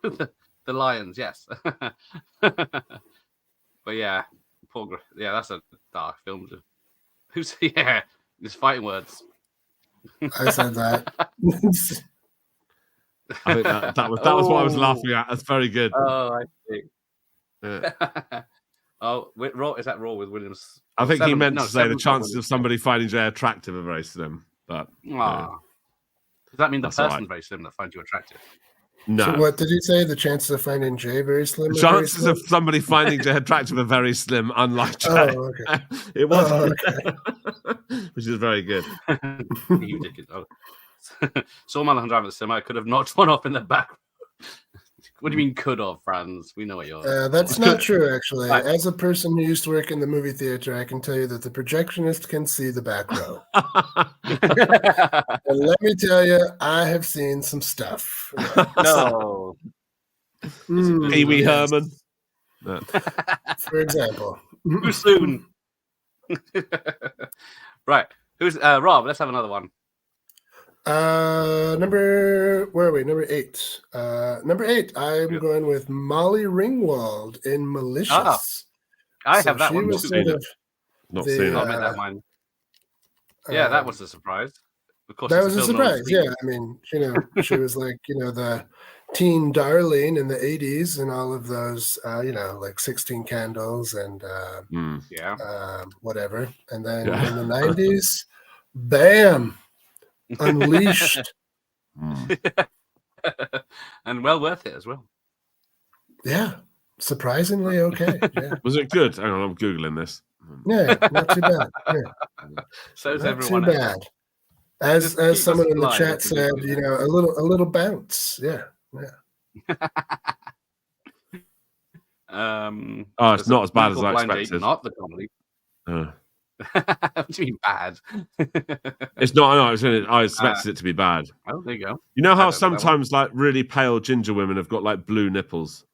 Speaker 1: the Lions, yes. But yeah, that's a dark film. Who's there's fighting words.
Speaker 2: I said that.
Speaker 3: I think that was what I was laughing at. That's very good.
Speaker 1: Oh, I see. Yeah. Raw, is that Raw with Williams?
Speaker 3: I think he meant to say the chances of somebody finding Jay attractive are very slim. But
Speaker 1: does that mean the person's very slim that finds you attractive?
Speaker 3: No.
Speaker 2: So what did you say? The chances of finding Jay very slim?
Speaker 3: The chances of somebody finding Jay attractive are very slim, unlike Jay.
Speaker 2: Oh, okay.
Speaker 3: It was, which is very good.
Speaker 1: You did good. Saw Mulholland Drive at the cinema. I could have knocked one off in the back. What do you mean could have, Franz? We know what you're...
Speaker 2: That's not true, actually. As a person who used to work in the movie theater, I can tell you that the projectionist can see the back row. And let me tell you, I have seen some stuff.
Speaker 1: No.
Speaker 3: Pee Wee Herman.
Speaker 2: For example.
Speaker 1: Too soon. Right. Who's Rob? Let's have another one.
Speaker 2: Where are we? Number 8. Number 8, I'm going with Molly Ringwald in Malicious.
Speaker 1: I have that one.
Speaker 3: Not seen it.
Speaker 1: I'll make that mine. Yeah, that was a surprise. Of course,
Speaker 2: that was a surprise. Yeah, I mean, she was like, the teen darling in the 80s and all of those, like 16 Candles and whatever. And then in the 90s, bam, Unleashed.
Speaker 1: And well worth it as well.
Speaker 2: Yeah, surprisingly okay. Yeah.
Speaker 3: Was it good? Hang on, I'm Googling this.
Speaker 2: Yeah, not too bad. Yeah.
Speaker 1: So is
Speaker 2: not
Speaker 1: everyone
Speaker 2: too
Speaker 1: else.
Speaker 2: bad. As someone in the chat
Speaker 1: if
Speaker 2: said,
Speaker 1: you
Speaker 2: a little bounce. Yeah.
Speaker 3: It's not as bad as I expected.
Speaker 1: Not the comedy. What do you mean bad?
Speaker 3: It's not. I expected it to be bad.
Speaker 1: Oh, there you go.
Speaker 3: You know how sometimes like really pale ginger women have got like blue nipples,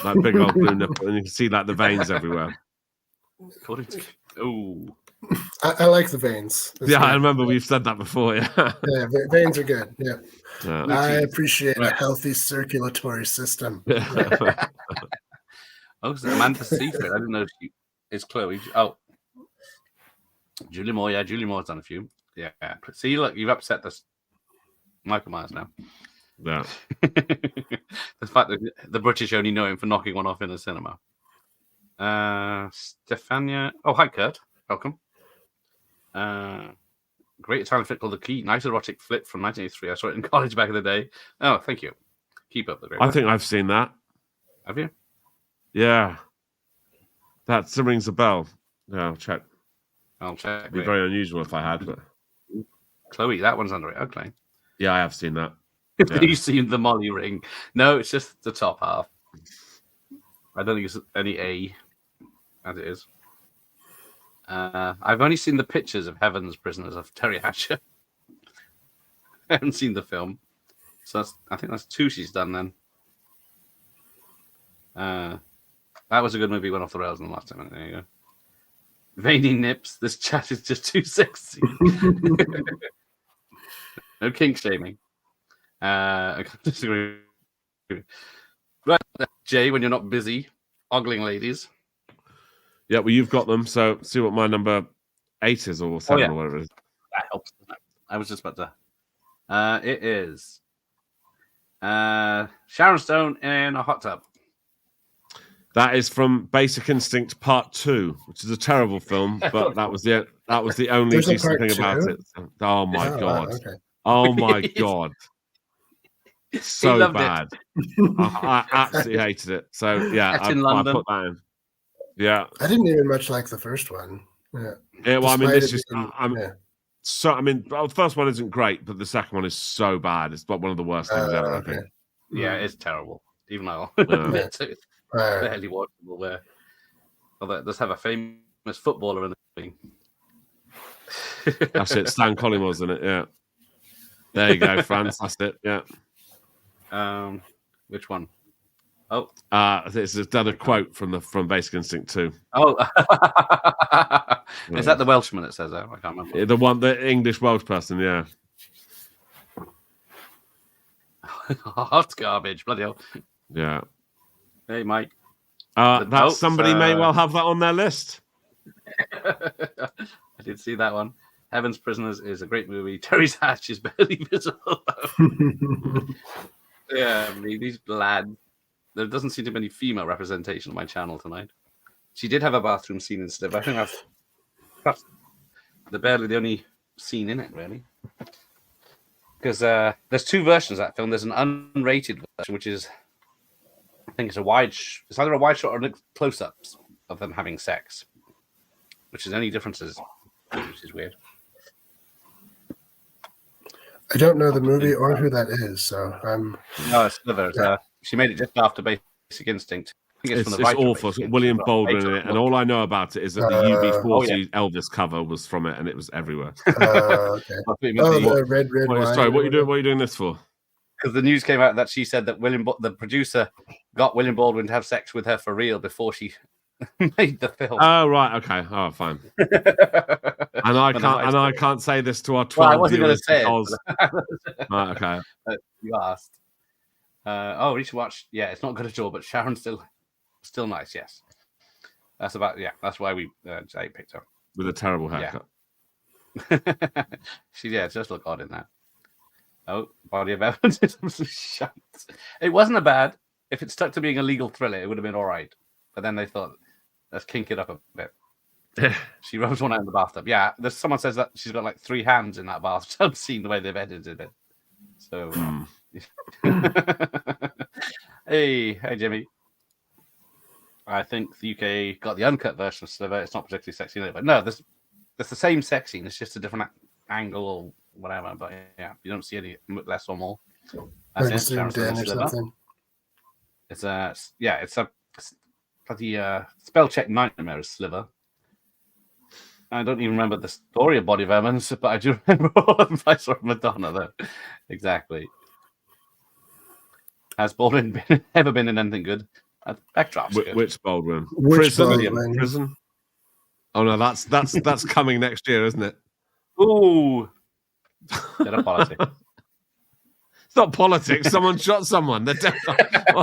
Speaker 3: like big old blue nipples, and you can see like the veins everywhere.
Speaker 1: Oh,
Speaker 2: I like the veins.
Speaker 3: That's good. I remember we've said that before. Yeah,
Speaker 2: veins are good. Yeah, I appreciate a healthy circulatory system.
Speaker 1: Oh, Amanda Seyfried. I didn't know it's Chloe. Oh, Julie Moore. Yeah, Julie Moore's done a few. Yeah. See, look, you've upset this Michael Myers now.
Speaker 3: Yeah.
Speaker 1: The fact that the British only know him for knocking one off in a cinema. Stefania. Oh, hi, Kurt. Welcome. Great Italian flick called The Key. Nice erotic flick from 1983. I saw it in college back in the day. Oh, thank you. Keep up the great work.
Speaker 3: I think I've seen that.
Speaker 1: Have you?
Speaker 3: Yeah. That rings a bell. Yeah,
Speaker 1: I'll check.
Speaker 3: It'd be very unusual if I had. But...
Speaker 1: Chloe, that one's under it. Okay.
Speaker 3: Yeah, I have seen that.
Speaker 1: Have you seen the Molly ring? No, it's just the top half. I don't think it's any A as it is. I've only seen the pictures of Heaven's Prisoners of Terry Hatcher. I haven't seen the film. So I think that's 2 she's done then. That was a good movie. Went off the rails in the last time. There you go. Veiny nips. This chat is just too sexy. No kink shaming. I can't disagree. Right, Jay, when you're not busy ogling ladies.
Speaker 3: Yeah, well, you've got them. So see what my number 8 is or 7 or whatever it is.
Speaker 1: That helps. I was just about to. It is Sharon Stone in a hot tub.
Speaker 3: That is from Basic Instinct Part 2, which is a terrible film, but that was the only decent thing about it. Oh my god!
Speaker 2: Wow, okay.
Speaker 3: Oh my god! So bad. I absolutely hated it. So yeah, I put that in. Yeah,
Speaker 2: I didn't even much like the first one. Yeah.
Speaker 3: Well, I mean, this is. So I mean, the first one isn't great, but the second one is so bad. It's one of the worst things ever.
Speaker 2: Okay.
Speaker 3: I think.
Speaker 1: Yeah, it's terrible. Even I'll admit to it. Barely watchable. Where let's have a famous footballer in the thing.
Speaker 3: That's it. Stan Collymore, isn't it? Yeah. There you go, France. That's it. Yeah.
Speaker 1: Which one? Oh,
Speaker 3: this is another quote from Basic Instinct 2.
Speaker 1: Oh, is that the Welshman that says that? I can't remember.
Speaker 3: The English Welsh person. Yeah.
Speaker 1: Hot garbage, bloody hell.
Speaker 3: Yeah.
Speaker 1: Hey, Mike.
Speaker 3: Somebody may well have that on their list.
Speaker 1: I did see that one. Heaven's Prisoners is a great movie. Terry's hatch is barely visible. Yeah, I mean, these lads. There doesn't seem to be any female representation on my channel tonight. She did have a bathroom scene and stuff. I think that's barely the only scene in it, really. Because there's 2 versions of that film. There's an unrated version, which is, I think it's it's either a wide shot or close-ups of them having sex, which is only differences, which is weird.
Speaker 2: I don't know the movie or who that is, so I'm.
Speaker 1: No, it's Slither. She made it just after Basic Instinct. I think
Speaker 3: it's awful. It's got William Baldwin in it, and all I know about it is that the UB40 Elvis cover was from it, and it was everywhere.
Speaker 2: Okay. The red.
Speaker 3: Sorry, what are you doing this for?
Speaker 1: Because the news came out that she said that the producer got William Baldwin to have sex with her for real before she made the film.
Speaker 3: Oh right, okay, fine. and I can't say this to our 12
Speaker 1: I wasn't going to say
Speaker 3: because... Right, okay.
Speaker 1: You asked. We should watch. Yeah, it's not good at all, but Sharon's still nice. Yes, that's why we Jay picked her
Speaker 3: with a terrible haircut.
Speaker 1: Yeah. She just look odd in that. Oh, body of evidence. It wasn't a bad. If it stuck to being a legal thriller, it would have been all right. But then they thought, let's kink it up a bit. She rubs one out in the bathtub. Yeah, there's someone says that she's got like 3 hands in that bathtub. Seen the way they've edited it. So, hey, Jimmy. I think the UK got the uncut version of Sliver. It's not particularly sexy, but no, there's the same sex scene. It's just a different angle or whatever. But yeah, you don't see any less or more.
Speaker 2: That's it. Zoomed in or something.
Speaker 1: It's a bloody spell check nightmare is Sliver. I don't even remember the story of Body of Evidence, but I do remember I saw Madonna though. Exactly. Has Baldwin ever been in anything good? Backdrop's good.
Speaker 3: Which Baldwin?
Speaker 2: Prison.
Speaker 3: Prison. Oh no, that's coming next year, isn't it?
Speaker 1: Ooh. Bit of politics.
Speaker 3: It's not politics. Someone shot someone. What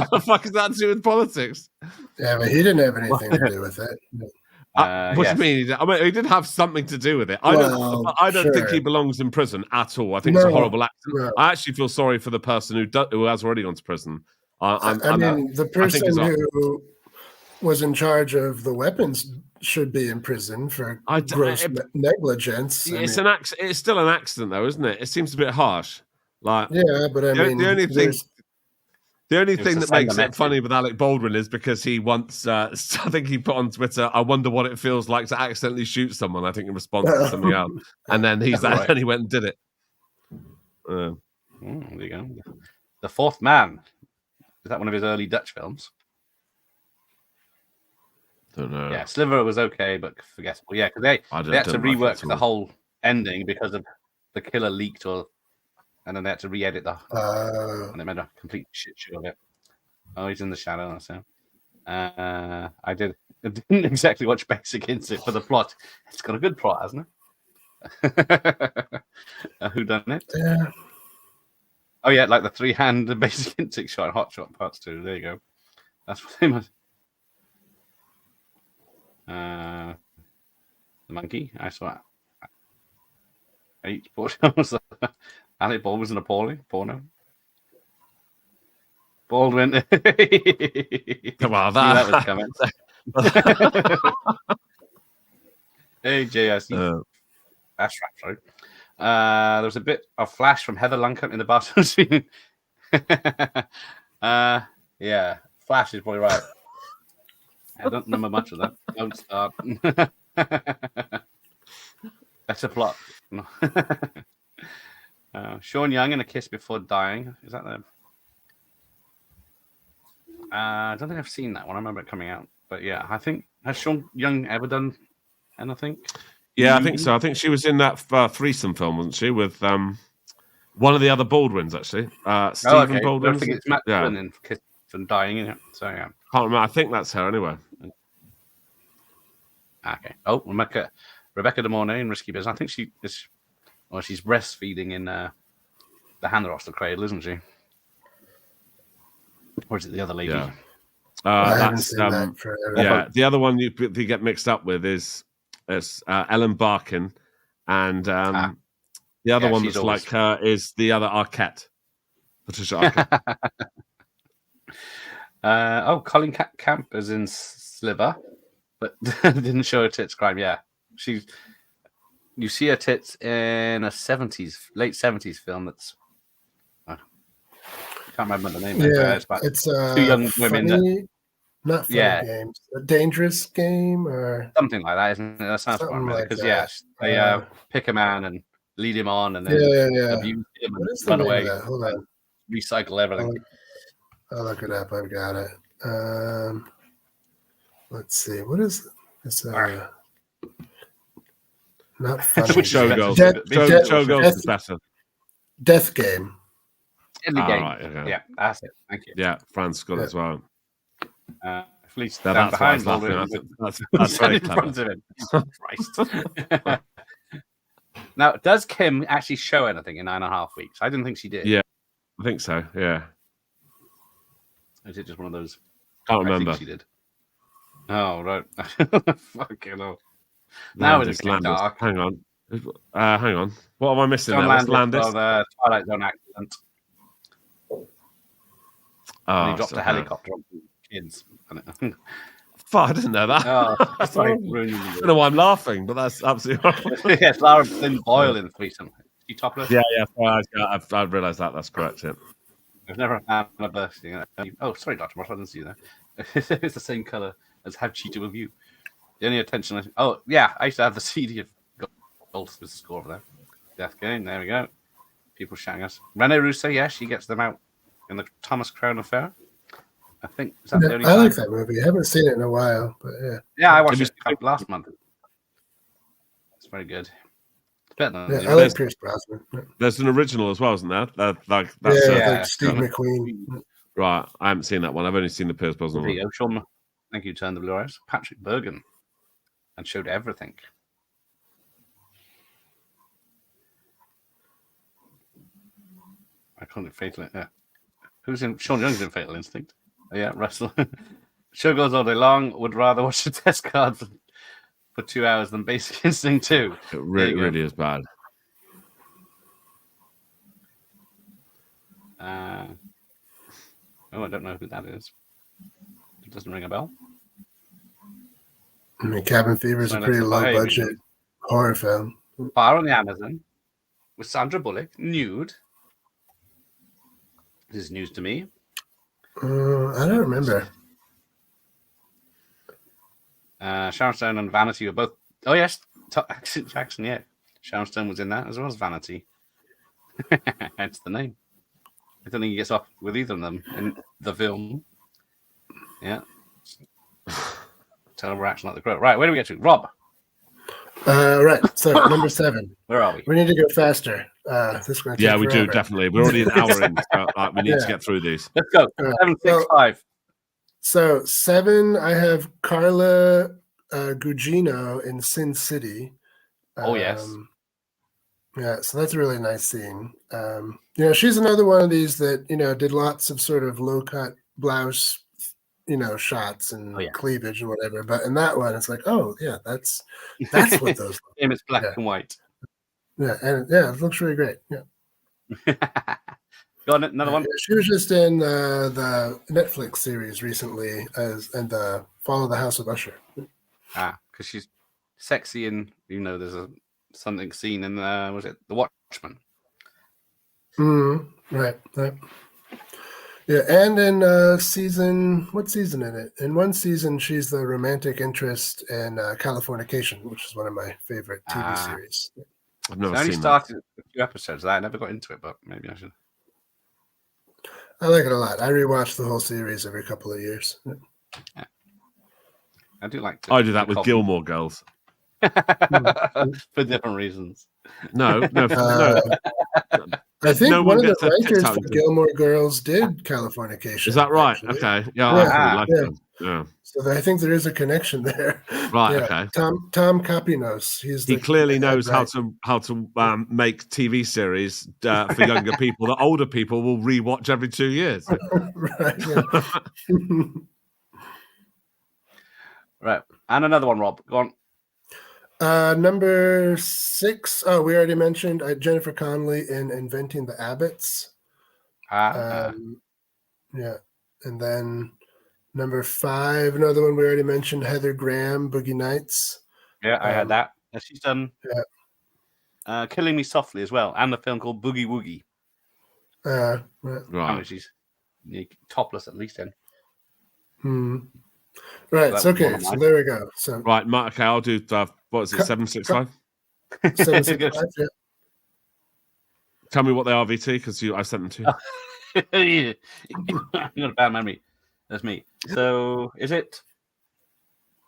Speaker 3: the fuck is that to do with politics?
Speaker 2: Yeah, but he didn't have anything to do with it.
Speaker 3: What do you mean? I mean, he did have something to do with it. I don't think he belongs in prison at all. I think it's a horrible accident. No. I actually feel sorry for the person who has already gone to prison.
Speaker 2: The person who was in charge of the weapons should be in prison for gross negligence.
Speaker 3: It's it's still an accident, though, isn't it? It seems a bit harsh. Like,
Speaker 2: yeah, but the only
Speaker 3: thing that makes it funny with Alec Baldwin is because he once, I think he put on Twitter, "I wonder what it feels like to accidentally shoot someone." I think in response to something else, and then and he went and did it.
Speaker 1: There you go. The Fourth Man. Is that one of his early Dutch films?
Speaker 3: Don't know.
Speaker 1: Yeah, Sliver was okay, but forgettable. Yeah, because they had to rework the whole ending because of the killer leaked, and then they had to re-edit and it made a complete shit show of it. Oh, he's in the shadow. So, I didn't exactly watch Basic Instinct for the plot. It's got a good plot, hasn't it? Who done it?
Speaker 2: Yeah.
Speaker 1: Oh yeah, like the 3-hand Basic Instinct shot, Hot Shot Parts 2. There you go. That's what they must. The monkey. I saw 8 pornos. Alec Baldwin was in a porno. Baldwin.
Speaker 3: Well,
Speaker 1: that was coming. Hey, JS. That's right. There was a bit of flash from Heather Lunkett in the bathroom scene. Yeah, flash is probably right. I don't remember much of that. Don't start. That's a plot. Sean Young in A Kiss Before Dying. Is that the? I don't think I've seen that one. I remember it coming out, but yeah, I think has Sean Young ever done anything?
Speaker 3: Yeah, I think so. I think she was in that threesome film, wasn't she? With one of the other Baldwins, actually. Stephen Baldwin.
Speaker 1: I think it's Matt Dillon in Kiss and Dying, isn't it? So yeah.
Speaker 3: Can't remember. I think that's her anyway.
Speaker 1: Okay. Oh, Rebecca De Mornay in Risky Business. I think she's breastfeeding in the Hand Across the Cradle, isn't she? Or is it the other lady?
Speaker 2: Yeah.
Speaker 3: That's the other one you get mixed up with is Ellen Barkin, and the other one that's like her is the other Arquette, Patricia
Speaker 1: Oh,
Speaker 3: Arquette.
Speaker 1: Colin Camp is in Sliver, but didn't show her tits crime. Yeah, you see her tits in a late 70s film that's I can't remember the name.
Speaker 2: Yeah, it's
Speaker 1: 2 young women.
Speaker 2: Not funny games. A dangerous game or
Speaker 1: something like that, isn't it? That sounds fun, really. Because they pick a man and lead him on, and then abuse him and run away.
Speaker 2: Hold on.
Speaker 1: Recycle everything.
Speaker 2: I'll look it up. I've got it. Let's see. What is it's not funny.
Speaker 3: Showgirls. Showgirls is better.
Speaker 2: Death Game.
Speaker 1: In the game. Right, okay. Yeah, that's it. Thank you.
Speaker 3: Yeah, Fran's got it as well.
Speaker 1: Please
Speaker 3: that's
Speaker 1: behind
Speaker 3: that's very clever.
Speaker 1: Christ. Now, does Kim actually show anything in 9.5 weeks? I didn't think she did.
Speaker 3: Yeah, I think so. Yeah.
Speaker 1: Is it just one of those?
Speaker 3: Can't remember.
Speaker 1: She did. Oh, right. Fucking hell. Now it's dark.
Speaker 3: Hang on. Hang on. What am I missing
Speaker 1: John
Speaker 3: there? What's
Speaker 1: Landis
Speaker 3: Landis?
Speaker 1: for the Twilight Zone accident. And he
Speaker 3: Oh,
Speaker 1: dropped a
Speaker 3: okay.
Speaker 1: helicopter on kids.
Speaker 3: Fuck, I didn't know that.
Speaker 1: Oh, sorry.
Speaker 3: I don't know why I'm laughing, but that's absolutely horrible.
Speaker 1: Yes, Lara Flynn Boyle in threesome. She topless?
Speaker 3: Yeah. I've realised that. That's correct. Yeah.
Speaker 1: I've never had a bursting. Oh, sorry, Dr. Moss, I didn't see you there. It's the same colour as Have Cheetah With You. The only attention. Oh, yeah, I used to have the CD of Gold with the score over there. Death Game, there we go. People shouting us. Rene Russo, yeah, she gets them out in the Thomas Crown Affair. I think is that the only
Speaker 2: I like
Speaker 1: time?
Speaker 2: that movie. I haven't seen it in a while, but yeah.
Speaker 1: Yeah, I watched it last month. It's very good. It's better than
Speaker 2: I like Pierce Brosnan.
Speaker 3: There's an original as well, isn't there?
Speaker 2: Like Steve McQueen.
Speaker 3: Right, I haven't seen that one. I've only seen the Pierce Brosnan one.
Speaker 1: Sean, thank you, Turn the Blue Eyes. Patrick Bergen, and showed everything. I call it Fatal. Yeah. Who's in? Sean Young's in Fatal Instinct. Oh, yeah, Russell. Show goes all day long. Would rather watch the test cards for 2 hours than Basic Instinct 2.
Speaker 3: It really is bad.
Speaker 1: I don't know who that is. It doesn't ring a bell.
Speaker 2: I mean, Cabin Fever is a pretty low budget horror film.
Speaker 1: Bar on the Amazon with Sandra Bullock, Nude. This is news to me.
Speaker 2: I don't remember.
Speaker 1: Sharon Stone and Vanity were both. Oh yes, Jackson. Yeah, Sharon Stone was in that as well as Vanity. Hence the name. I don't think he gets off with either of them in the film. Yeah. Terrible reaction like the crow. Right, where do we get to? Rob.
Speaker 2: Right. So number 7.
Speaker 1: Where are we?
Speaker 2: We need to go faster. This is going to take
Speaker 3: we
Speaker 2: forever.
Speaker 3: do definitely. We're already an hour in. So, we need to get through these.
Speaker 1: Let's go. 7, 6, 5.
Speaker 2: So 7, I have Carla Gugino in Sin City.
Speaker 1: Oh yes.
Speaker 2: Yeah, so that's a really nice scene. She's another one of these that did lots of sort of low cut blouse, shots and cleavage and whatever. But in that one, it's like, oh yeah, that's what those.
Speaker 1: Look. It's black and white.
Speaker 2: Yeah, and it looks really great. Yeah.
Speaker 1: Got another one.
Speaker 2: She was just in the Netflix series recently and Follow the House of Usher.
Speaker 1: Because she's sexy and there's something seen in was it The Watchmen?
Speaker 2: Right. Yeah, and in season, what season in it? In one season, she's the romantic interest in Californication, which is one of my favorite TV series.
Speaker 3: I've never
Speaker 1: I only
Speaker 3: seen
Speaker 1: started a few episodes of that. I never got into it, but maybe I should.
Speaker 2: I like it a lot. I rewatch the whole series every couple of years.
Speaker 1: Yeah. I do like
Speaker 3: I do that with Gilmore Girls.
Speaker 1: For different reasons.
Speaker 3: No.
Speaker 2: I think one of the writers for Gilmore Girls did Californication.
Speaker 3: Is that right?
Speaker 2: Actually.
Speaker 3: Okay. Yeah, I like them. Yeah.
Speaker 2: So I think there is a connection there.
Speaker 3: Right. Okay.
Speaker 2: Tom Copinos.
Speaker 3: He clearly knows how to make TV series for younger people that older people will rewatch every 2 years.
Speaker 2: Right. Yeah.
Speaker 1: Right. And another one, Rob. Go on.
Speaker 2: Number 6. Oh, we already mentioned Jennifer Connelly in Inventing the Abbots. Yeah. And then number 5, another one we already mentioned, Heather Graham, Boogie Nights.
Speaker 1: Yeah, I had that. She's done Killing Me Softly as well, and the film called Boogie Woogie.
Speaker 2: Right.
Speaker 1: She's topless at least then.
Speaker 2: Right. So okay. So there we go. So
Speaker 3: right, okay. I'll do. What is it? 765.
Speaker 2: 765. Yeah.
Speaker 3: Tell me what they are, VT, because I sent them to you.
Speaker 1: You got a bad memory. That's me. So is it?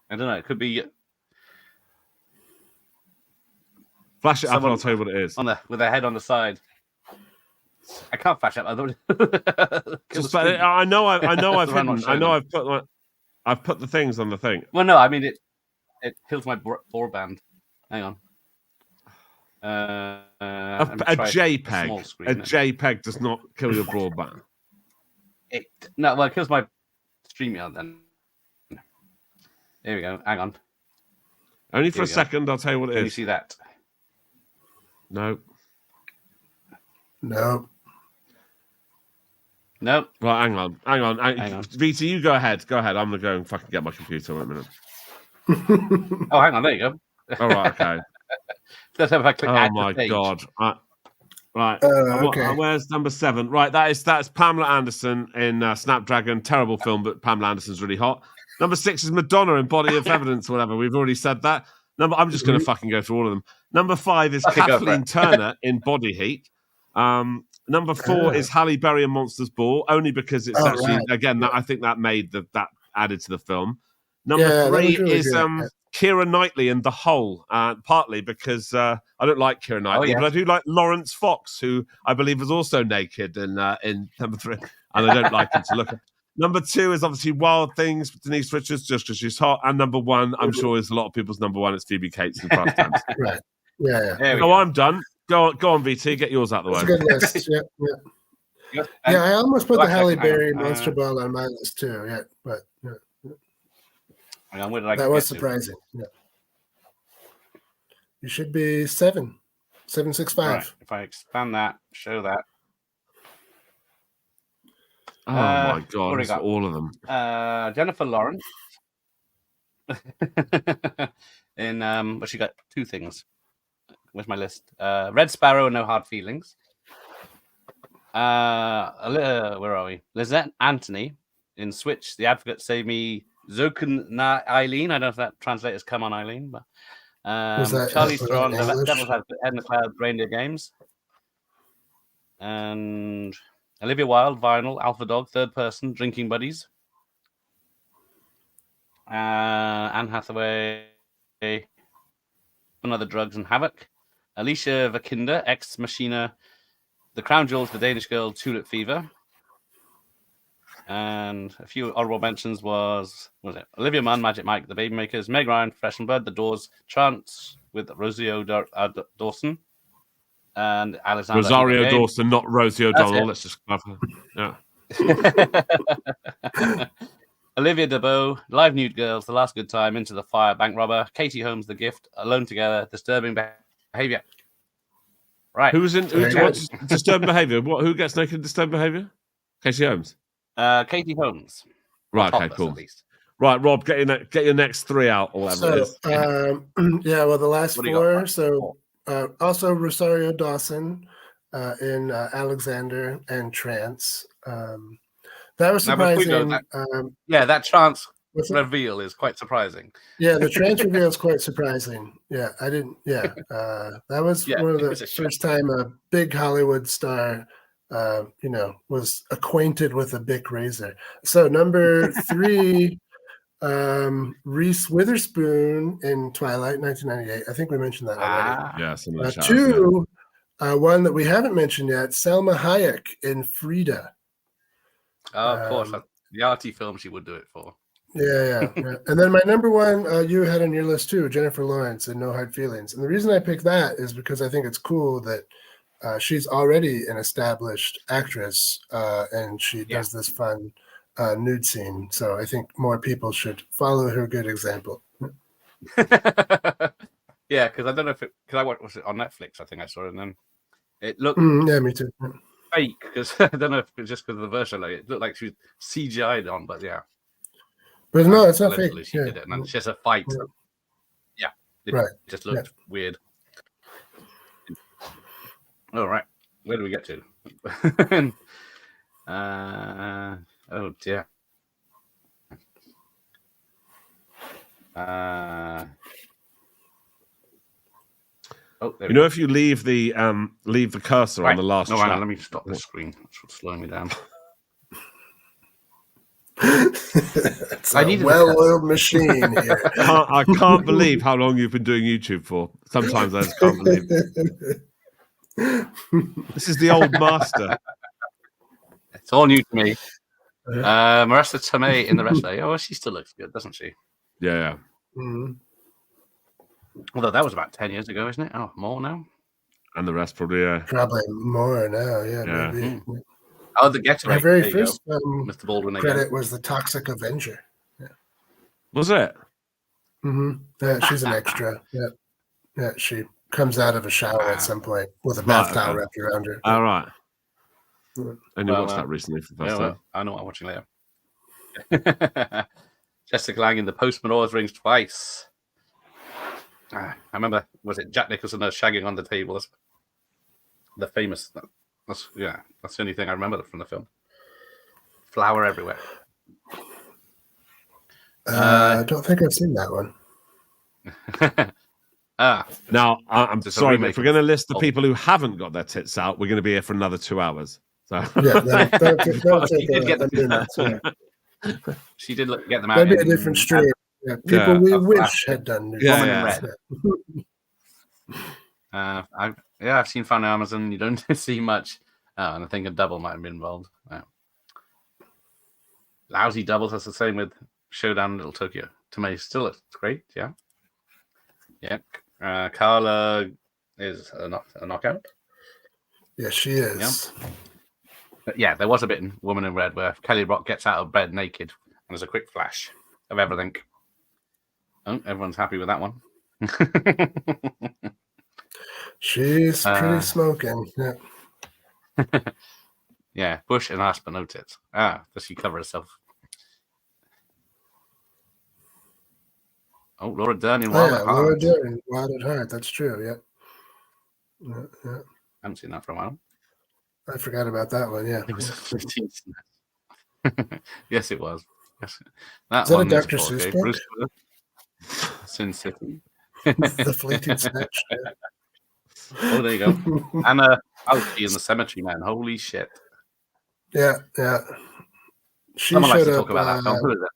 Speaker 1: I don't know. It could be.
Speaker 3: Flash it up, and I'll tell you what it is.
Speaker 1: With their head on the side. I can't flash up. I
Speaker 3: know I've hidden. I know I've put the things on the thing.
Speaker 1: Well, no, I mean it kills my broadband. Hang on.
Speaker 3: A JPEG. A JPEG does not kill your broadband.
Speaker 1: It kills my StreamYard then. There we go. Hang on.
Speaker 3: Only for a second. I'll tell you what it is.
Speaker 1: Can you see that?
Speaker 3: No.
Speaker 2: No.
Speaker 1: Nope.
Speaker 3: Right, hang on. Vita, you go ahead. Go ahead. I'm going to go and fucking get my computer in a minute.
Speaker 1: Oh, hang on. There you go.
Speaker 3: All right, okay.
Speaker 1: Let's have a click.
Speaker 3: Oh,
Speaker 1: Add to
Speaker 3: my
Speaker 1: page.
Speaker 3: God. Right.
Speaker 2: Okay.
Speaker 3: Where's number 7? Right, that's Pamela Anderson in Snapdragon. Terrible film, but Pamela Anderson's really hot. Number 6 is Madonna in Body of Evidence or whatever. We've already said that. I'm just going to fucking go through all of them. Number 5 is
Speaker 1: Okay, go for
Speaker 3: Kathleen
Speaker 1: it.
Speaker 3: Turner in Body Heat. Number 4 is Halle Berry in Monsters Ball, only because it's I think that made that added to the film. Number 3
Speaker 2: really
Speaker 3: is Keira Knightley in The Hole, partly because I don't like Keira Knightley, but I do like Lawrence Fox, who I believe was also naked in number 3, and I don't like him to look at. Number 2 is obviously Wild Things with Denise Richards, just because she's hot. And number 1, I'm sure is a lot of people's number 1. It's Phoebe Cates in Fast Times.
Speaker 2: Right. Yeah.
Speaker 3: So I'm done. Go on, VT. Get yours out of the way.
Speaker 2: That's a good list. Yeah. I almost put the Halle Berry Monster Ball on my list too. Yeah, but
Speaker 1: Hang on, where did I
Speaker 2: that was surprising. Yeah. You should be 765.
Speaker 1: Right, if I expand that, show that.
Speaker 3: Oh my God, it's all of them.
Speaker 1: Jennifer Lawrence. In she got 2 things. Where's my list? Red Sparrow and No Hard Feelings. Where are we? Lizette Anthony in Switch. The Advocate Save Me. Zoken Na Eileen. I don't know if that translates as Come On Eileen, but Charlie Theron, Devil's Advocate, Head in the Cloud, Reindeer Games. And Olivia Wilde, Vinyl, Alpha Dog, Third Person, Drinking Buddies. Anne Hathaway, Another Drugs and Havoc. Alicia Vikander, Ex Machina, The Crown Jewels, The Danish Girl, Tulip Fever. And a few honorable mentions was Olivia Munn, Magic Mike, The Babymakers, Meg Ryan, Fresh and Blood, The Doors, Chance with Rosario Dawson, and Alexander
Speaker 3: Rosario Dawson, not Rosie O'Donnell. Let's just clarify.
Speaker 1: Yeah. Olivia Debeau, Live Nude Girls, The Last Good Time, Into the Fire, Bank Robber, Katie Holmes, The Gift, Alone Together, Disturbing Behavior. Right.
Speaker 3: What's Disturbing Behavior? Who gets naked in Disturbing Behavior? Katie Holmes.
Speaker 1: Katie Holmes.
Speaker 3: Right. Okay. Cool. At least. Right, Rob. Get your next 3 out or whatever it is.
Speaker 2: The last 4. So also Rosario Dawson in Alexander and Trance. That was surprising.
Speaker 1: That Trance reveal is quite surprising.
Speaker 2: Yeah, the Trance reveal is quite surprising. Yeah, I didn't. Yeah, that was one of the first time a big Hollywood star was acquainted with a Bic razor. So number 3, Reese Witherspoon in Twilight, 1998. I think we mentioned that already.
Speaker 3: Yeah,
Speaker 2: 2, one that we haven't mentioned yet, Selma Hayek in Frida.
Speaker 1: Oh, of course. The arty film she would do it for.
Speaker 2: Yeah. And then my number 1, you had on your list too, Jennifer Lawrence in No Hard Feelings. And the reason I picked that is because I think it's cool that she's already an established actress, and she does this fun nude scene. So I think more people should follow her good example.
Speaker 1: Yeah, because I don't know if because I watched it on Netflix. I think I saw it, and then it looked
Speaker 2: me too.
Speaker 1: Fake because I don't know if it's just because of the version. Like it looked like she was CGI'd on, but yeah.
Speaker 2: But no, it's not fake.
Speaker 1: She did it, and then it's just a fight. Yeah, it just looked weird. All right, where do we get to? Oh dear.
Speaker 3: If you leave the cursor on the last chat.
Speaker 1: Let me stop the screen. That's slowing me down.
Speaker 2: It's a well-oiled machine here.
Speaker 3: I can't believe how long you've been doing YouTube for. Sometimes I just can't believe it. This is the old master.
Speaker 1: It's all new to me. Marissa Tomei in the wrestler. Oh, she still looks good, doesn't she?
Speaker 3: Yeah.
Speaker 2: Mm-hmm.
Speaker 1: Although that was about 10 years ago, isn't it? Oh, more now?
Speaker 3: And the rest probably,
Speaker 2: Probably more now, maybe.
Speaker 1: Oh, the Getaway.
Speaker 2: My very first
Speaker 1: Mr. Baldwin
Speaker 2: credit was the Toxic Avenger. Yeah.
Speaker 3: Was it?
Speaker 2: Mm-hmm. Yeah, she's an extra. Yeah, she comes out of a shower at some point with a bath towel wrapped around her.
Speaker 3: All right. And you watched that recently for the first time.
Speaker 1: I know what I'm watching later. Jessica Lange in The Postman always rings twice. I remember, was it Jack Nicholson shagging on the table? The famous. That's the only thing I remember from the film. Flour everywhere.
Speaker 3: I
Speaker 2: don't think I've seen that one.
Speaker 3: Now, I'm sorry, but if we're going to list the people who haven't got their tits out, we're going to be here for another 2 hours. So
Speaker 1: she did get them out.
Speaker 2: That'd be a different stream. People we wish had done Nude.
Speaker 1: Woman in Red. I've seen Found on Amazon. You don't see much. And I think a double might have been involved. Lousy doubles. That's the same with Showdown in Little Tokyo. To me, still looks great. Yeah. Carla is a knockout.
Speaker 2: Yeah, she is.
Speaker 1: But yeah, there was a bit in Woman in Red where Kelly Brock gets out of bed naked, and there's a quick flash of everything. Oh, everyone's happy with that one.
Speaker 2: She's pretty smoking. Yeah.
Speaker 1: Yeah, Bush and ass, but no tits. Does she cover herself? Oh, Laura Dern in Wild at Heart.
Speaker 2: Laura Dern, Wild at Heart. That's true. Yeah.
Speaker 1: I haven't seen that for a while.
Speaker 2: I forgot about that one. Yeah.
Speaker 1: It was a 15. Yes, it was. Yes.
Speaker 2: Is that a Dr. Seuss book?
Speaker 1: Bruce Sin City.
Speaker 2: The Fleeting Snatch. Yeah.
Speaker 1: Oh, there you go. Anna Alfie in The Cemetery Man. Holy shit.
Speaker 2: Yeah. She
Speaker 1: Someone likes
Speaker 2: showed
Speaker 1: to
Speaker 2: up.
Speaker 1: talk about that. Who is it?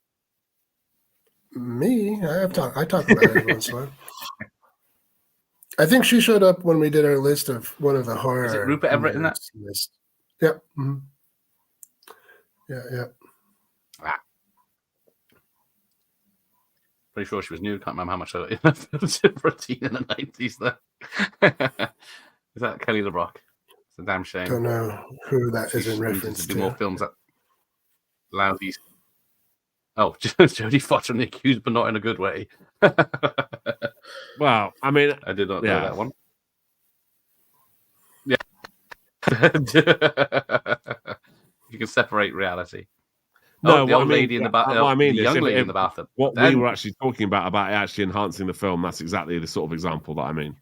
Speaker 2: Me? I talk about it once in a while. I think she showed up when we did our list of one of the horror.
Speaker 1: Is it Rupert Everett in that
Speaker 2: list? Yep. Mm-hmm. Yeah.
Speaker 1: Pretty sure she was new. Can't remember how much I was for a teen in the 90s there. Is that Kelly LeBrock? It's a damn shame.
Speaker 2: Don't know who that is in reference
Speaker 1: to. Do more films that lousy. Oh, Jodie Foster and The Accused, but not in a good way.
Speaker 3: Well, I mean,
Speaker 1: I did not know that one. Yeah. You can separate reality.
Speaker 3: No,
Speaker 1: the old lady in the bathroom. The young lady in the bathroom.
Speaker 3: What we were actually talking about actually enhancing the film, that's exactly the sort of example that I mean.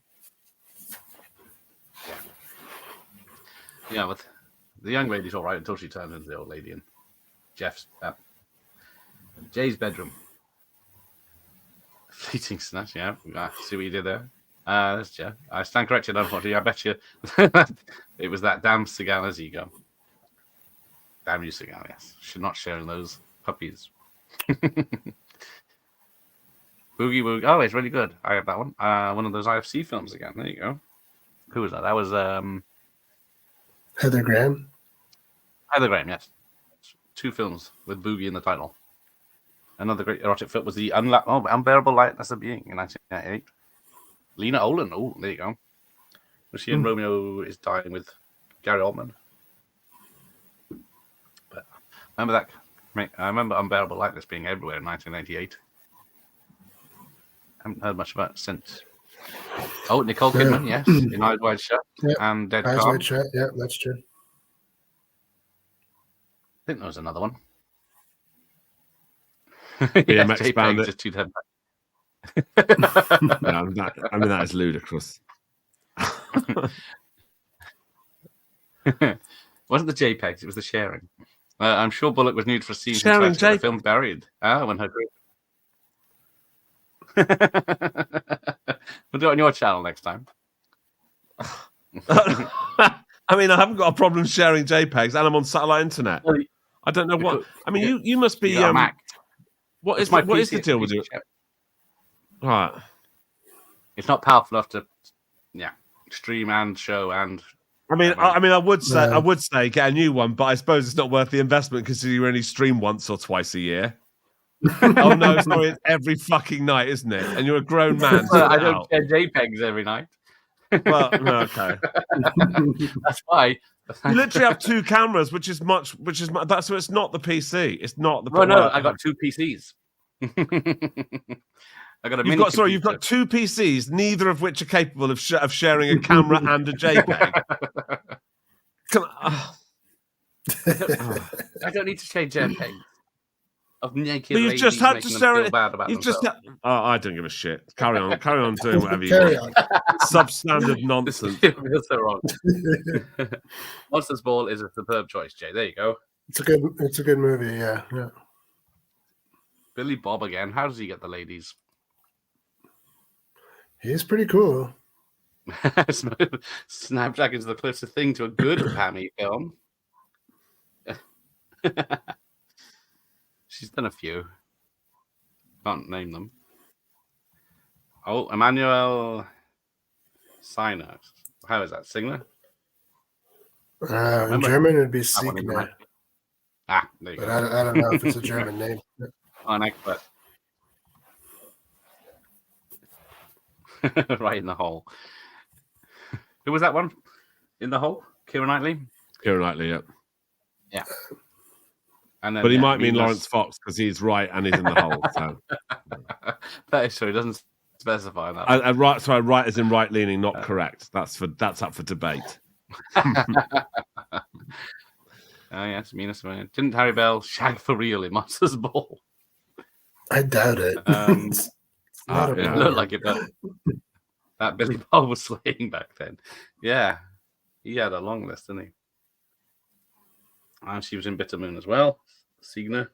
Speaker 1: Yeah, but the young lady's all right until she turns into the old lady in Jay's bedroom. Fleeting Snatch, yeah. See what you did there? That's Jeff. I stand corrected, unfortunately. I bet you it was that damn cigar as you go. Damn you, cigar, yes. Should not sharing those puppies. Boogie Woogie. Oh, it's really good. I have that one. One of those IFC films again. There you go. Who was that? That was
Speaker 2: Heather Graham.
Speaker 1: Heather Graham, yes. 2 films with Boogie in the title. Another great erotic film was the Unbearable Lightness of Being in 1998. Lena Olin. Oh, there you go. Was she in Romeo is Dying with Gary Oldman? But I remember Unbearable Lightness being everywhere in 1998. Haven't heard much about it since. Oh, Nicole Kidman, yes, in Eyes Wide Shut and Dead
Speaker 2: Eyes
Speaker 1: Calm.
Speaker 2: Wide Shut, yeah, that's true.
Speaker 3: I
Speaker 1: think there was another one.
Speaker 3: BMX Bandit.
Speaker 1: Just 2 10.
Speaker 3: No, that is ludicrous.
Speaker 1: Wasn't the JPEGs, it was the sharing. I'm sure Bullock was nude for a scene
Speaker 3: sharing
Speaker 1: from the film Buried. When her group. We'll do it on your channel next time.
Speaker 3: I mean, I haven't got a problem sharing JPEGs, and I'm on satellite internet. I don't know what. I mean, you must be. What is the deal with it? Right.
Speaker 1: It's not powerful enough to, stream and show and.
Speaker 3: I would say get a new one, but I suppose it's not worth the investment because you only stream once or twice a year. Oh no, sorry, it's every fucking night, isn't it? And you're a grown man.
Speaker 1: I don't share JPEGs every night.
Speaker 3: Well, no, okay.
Speaker 1: That's why.
Speaker 3: You literally have 2 cameras, which is that's so it's not the PC. It's not the.
Speaker 1: No, I got 2 PCs. I got a
Speaker 3: You've got two PCs, neither of which are capable of sharing a camera and a JPEG.
Speaker 1: I don't need to share JPEGs of naked
Speaker 3: But you've
Speaker 1: ladies
Speaker 3: just had
Speaker 1: making
Speaker 3: to
Speaker 1: them
Speaker 3: share
Speaker 1: feel
Speaker 3: it.
Speaker 1: bad about themselves.
Speaker 3: I don't give a shit. Carry on doing whatever you
Speaker 2: Carry
Speaker 3: want. Substandard nonsense.
Speaker 1: It feels so wrong. Monsters Ball is a superb choice, Jay. There you go.
Speaker 2: It's a good movie. Yeah.
Speaker 1: Billy Bob again. How does he get the ladies?
Speaker 2: He's pretty cool.
Speaker 1: Snapdragon's the closest thing to a good Pammy film. She's done a few. Can't name them. Oh, Emmanuel Signer. How is that? Signer?
Speaker 2: In German, it'd be Signer.
Speaker 1: Ah, there you
Speaker 2: but
Speaker 1: go.
Speaker 2: I don't know if it's a German name.
Speaker 1: An expert. Right in the hole. Who was that one? In the hole? Keira Knightley?
Speaker 3: Keira Knightley, yeah.
Speaker 1: Yeah. And then,
Speaker 3: but he might mean Lawrence Fox because he's right and he's in the hole. So.
Speaker 1: That is true. He doesn't specify that.
Speaker 3: Right as in right leaning, not correct. That's up for debate.
Speaker 1: Oh yes, Mina Simone. Didn't Harry Bell shag for real in Monsters Ball?
Speaker 2: I doubt it. It's not a
Speaker 1: it looked like it, but that Billy Bob was slaying back then. Yeah, he had a long list, didn't he? And she was in Bitter Moon as well. Signer.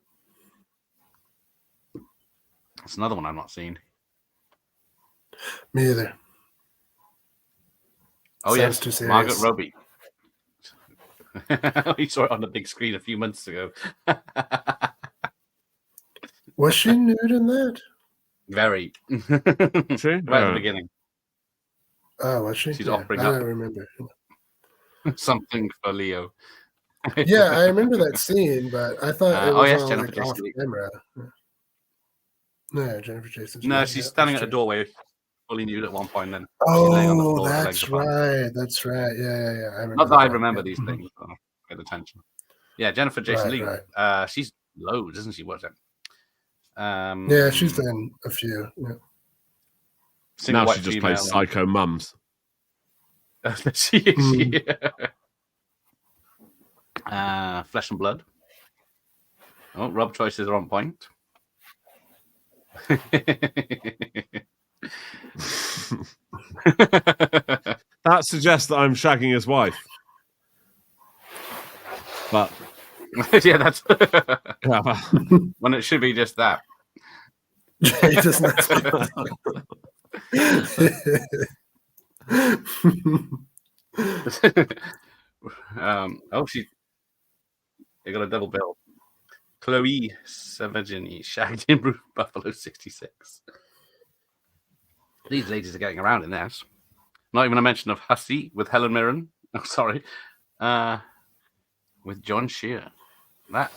Speaker 1: That's another one I've not seen.
Speaker 2: Me either.
Speaker 1: Oh
Speaker 2: Sounds
Speaker 1: yes,
Speaker 2: too serious.
Speaker 1: Margaret Robbie. We saw it on the big screen a few months ago.
Speaker 2: Was she nude in that?
Speaker 1: Very.
Speaker 3: True?
Speaker 1: Right at the beginning.
Speaker 2: Oh, was she?
Speaker 1: She's offering
Speaker 2: I
Speaker 1: up.
Speaker 2: don't remember.
Speaker 1: Something for Leo.
Speaker 2: Yeah, I remember that scene, but I thought it was all
Speaker 1: Jennifer
Speaker 2: like off
Speaker 1: Jason Leigh.
Speaker 2: camera. No, Jennifer Jason.
Speaker 1: No, she's standing at the doorway, fully nude at one point. Then
Speaker 2: oh, that's right. That's right. Yeah. I remember.
Speaker 1: Not that I remember these things. So get attention. Yeah, Jennifer Jason Leigh.
Speaker 2: Right.
Speaker 1: She's loads, isn't she? What's it?
Speaker 2: Yeah, she's done a few. Yeah.
Speaker 3: Now she just plays psycho mums.
Speaker 1: Flesh and Blood. Oh, Rob choices are on point.
Speaker 3: That suggests that I'm shagging his wife. But
Speaker 1: yeah, that's when it should be just that.
Speaker 2: He does not speak.
Speaker 1: They got a double bill. Chloe Savagini shagged in Buffalo 66. These ladies are getting around in this. Not even a mention of Hussey with Helen Mirren. Oh, sorry. With John Shear. That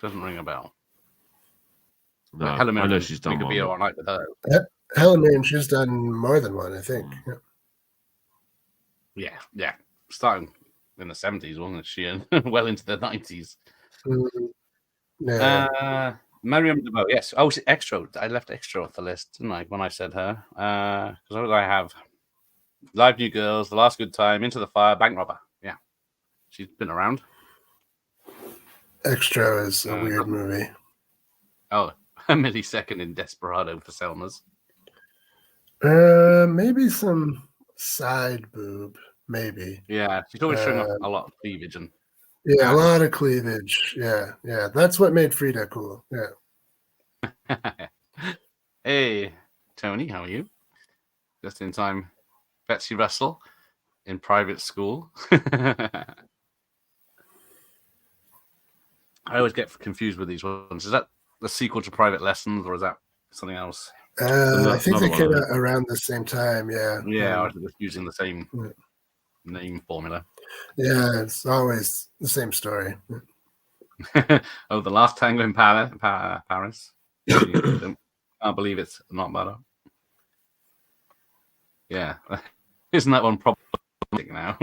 Speaker 1: doesn't ring a bell.
Speaker 3: No,
Speaker 1: Helen Mirren,
Speaker 3: I know she's done
Speaker 1: one. We could be all right with her.
Speaker 2: Helen Mirren, she's done more than one, I think.
Speaker 1: Yeah. Starting in the 70s, wasn't she? And well into the 90s.
Speaker 2: Yeah.
Speaker 1: Mariam DeVoe, yes. Oh, Extra. I left Extra off the list, didn't I, when I said her? Because what did I have? Live New Girls, The Last Good Time, Into the Fire, Bank Robber. Yeah. She's been around.
Speaker 2: Extra is a weird movie.
Speaker 1: Oh, a millisecond in Desperado for Selma's.
Speaker 2: Maybe some side boob, maybe.
Speaker 1: Yeah, she's always showing up a lot of cleavage and.
Speaker 2: Yeah, a lot of cleavage. Yeah. That's what made Frida cool. Yeah.
Speaker 1: Hey, Tony, how are you? Just in time. Betsy Russell in Private School. I always get confused with these ones. Is that the sequel to Private Lessons or is that something else?
Speaker 2: I think they came out around the same time. Yeah.
Speaker 1: Yeah, or is it just using the same name formula?
Speaker 2: Yeah, it's always the same story.
Speaker 1: Oh, The Last Tango in Paris. Can't believe it's not better. Yeah. Isn't that one problematic now?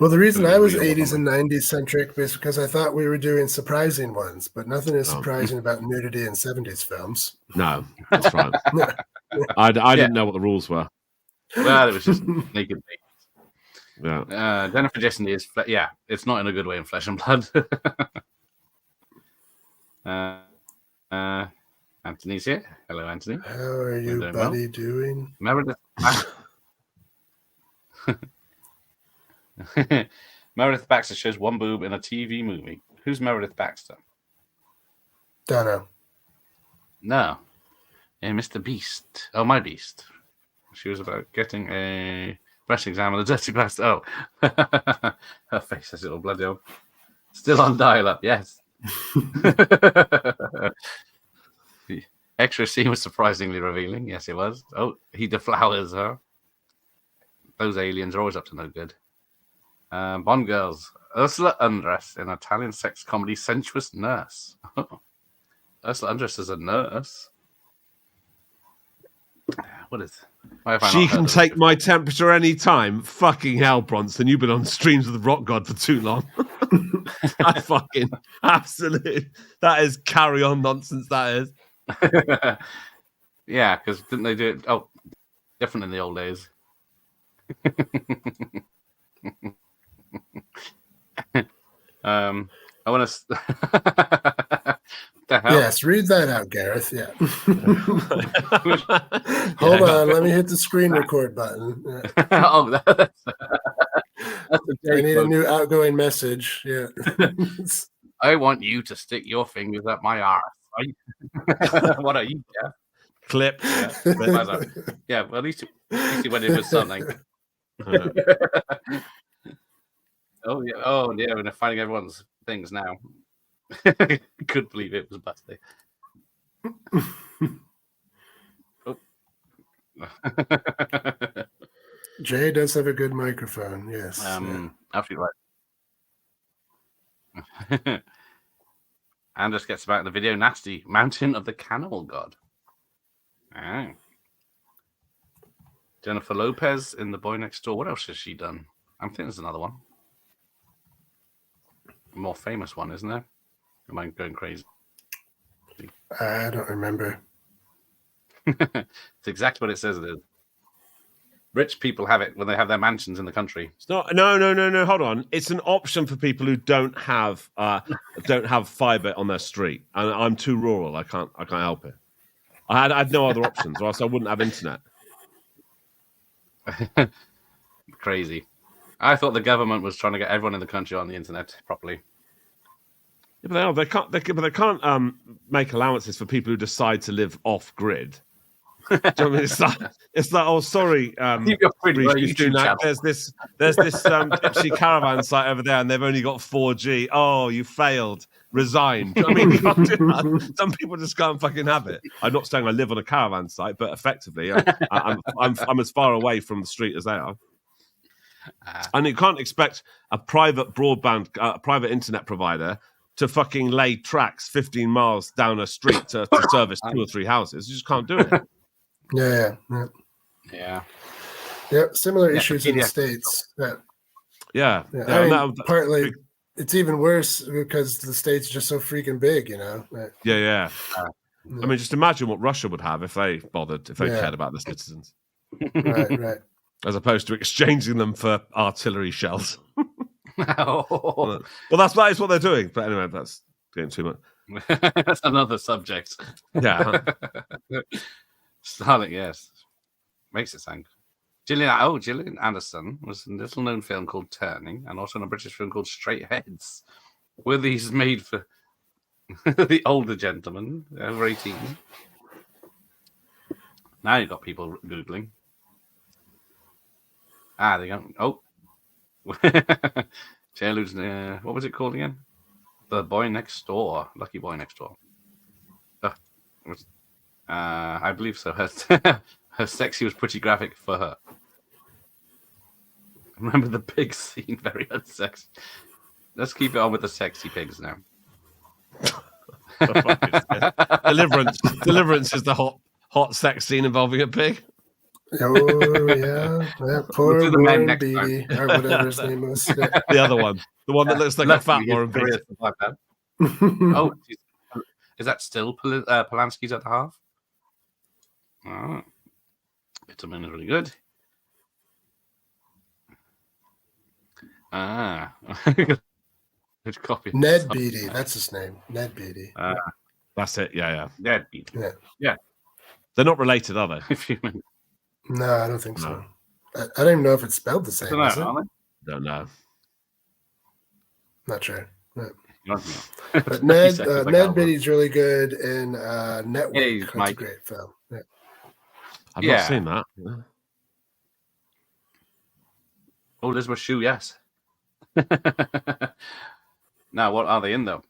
Speaker 2: Well, the reason I was
Speaker 1: Real
Speaker 2: 80s
Speaker 1: woman.
Speaker 2: and 90s centric is because I thought we were doing surprising ones, but nothing is surprising about nudity in 70s films.
Speaker 3: No, that's right. I didn't know what the rules were.
Speaker 1: Well, it was just naked.
Speaker 3: Yeah.
Speaker 1: Jennifer Jason is, it's not in a good way in Flesh and Blood. Anthony's here. Hello, Anthony.
Speaker 2: How are you, buddy, doing?
Speaker 1: Meredith Baxter shows one boob in a TV movie. Who's Meredith Baxter?
Speaker 2: Don't know.
Speaker 1: No. Yeah, Mr. Beast. Oh, my Beast. She was about getting a breast exam on a dirty blast. Oh. Her face has it all bloody old. Still on dial-up, yes. The extra scene was surprisingly revealing. Yes, it was. Oh, he deflowers her. Those aliens are always up to no good. Bond girls. Ursula Andress in Italian sex comedy Sensuous Nurse. Ursula Andress is a nurse. What is
Speaker 3: She can take my temperature any time. Fucking hell, Bronson. You've been on streams with the Rock God for too long. That's fucking absolute. That is carry on nonsense, that is.
Speaker 1: Yeah, because didn't they do it? Oh, different in the old days. I want to.
Speaker 2: Yes, read that out, Gareth. Yeah. Hold on, let me hit the screen record button.
Speaker 1: Oh, that's
Speaker 2: I need a new outgoing message. Yeah.
Speaker 1: I want you to stick your fingers up my arse. What are you? Yeah.
Speaker 3: Clip.
Speaker 1: Yeah, well, at least he went in with something. Oh yeah, and they're finding everyone's things now. Couldn't believe it was busted. Oh.
Speaker 2: Jay does have a good microphone. Yes.
Speaker 1: Absolutely right. Anders gets about the video nasty Mountain of the Cannibal God. Oh. Jennifer Lopez in The Boy Next Door. What else has she done? I think there's another one. A more famous one, isn't there? Am I going crazy?
Speaker 2: I don't remember.
Speaker 1: It's exactly what it says it is. Rich people have it when they have their mansions in the country.
Speaker 3: It's not. No. Hold on. It's an option for people who don't have fiber on their street, and I'm too rural. I can't help it. I had no other options, or else I wouldn't have internet.
Speaker 1: Crazy. I thought the government was trying to get everyone in the country on the internet properly.
Speaker 3: Yeah, but they can't make allowances for people who decide to live off grid. Do you know what I mean? It's like, oh, sorry, there's this gypsy caravan site over there, and they've only got 4G. Oh, you failed. Resign. Do you know what I mean? You can't do that. Some people just can't fucking have it. I'm not saying I live on a caravan site, but effectively, I'm as far away from the street as they are. And you can't expect a private broadband, private internet provider to fucking lay tracks 15 miles down a street to service 2 or 3 houses. You just can't do it.
Speaker 1: Yeah.
Speaker 2: Similar issues in the States.
Speaker 3: Yeah.
Speaker 2: I mean, partly it's even worse because the States are just so freaking big, you know.
Speaker 3: Yeah. I mean, just imagine what Russia would have if they cared about the citizens.
Speaker 2: Right.
Speaker 3: As opposed to exchanging them for artillery shells.
Speaker 1: Well,
Speaker 3: that is what they're doing. But anyway, that's getting too much.
Speaker 1: That's another subject.
Speaker 3: Yeah.
Speaker 1: Starling, yes. Makes it sound. Gillian Anderson was in a little-known film called Turning, and also in a British film called Straight Heads. Were these made for the older gentlemen, over 18? Now you've got people Googling. They go. Oh. What was it called again? The Boy Next Door. Lucky Boy Next Door. I believe so. Her sexy was pretty graphic for her. Remember the pig scene? Very unsexy. Let's keep it on with the sexy pigs now.
Speaker 3: Deliverance is the hot sex scene involving a pig.
Speaker 2: Oh yeah, poor
Speaker 1: do the men
Speaker 2: Warren
Speaker 1: next time.
Speaker 2: Beatty or whatever his name was. Yeah.
Speaker 3: The other one, the one that looks like a fat
Speaker 1: Luckily, his
Speaker 3: Warren Beatty.
Speaker 1: career survived that. Oh, is that still Polanski's at the half? Oh, vitamin is really good. Good copy.
Speaker 2: Ned Beatty, that's his name. Ned Beatty.
Speaker 3: That's it. Yeah.
Speaker 1: Ned Beatty. Yeah.
Speaker 3: They're not related, are they?
Speaker 2: No, I don't think so. I don't even know if it's spelled the same. Is it?
Speaker 3: Don't know.
Speaker 2: Not sure. Yeah.
Speaker 1: But
Speaker 2: Ned Beatty's really good in Network.
Speaker 1: Yeah,
Speaker 2: That's a great film. Yeah.
Speaker 3: I've not seen that.
Speaker 1: Oh, Elizabeth Shue, yes. Now, what are they in though?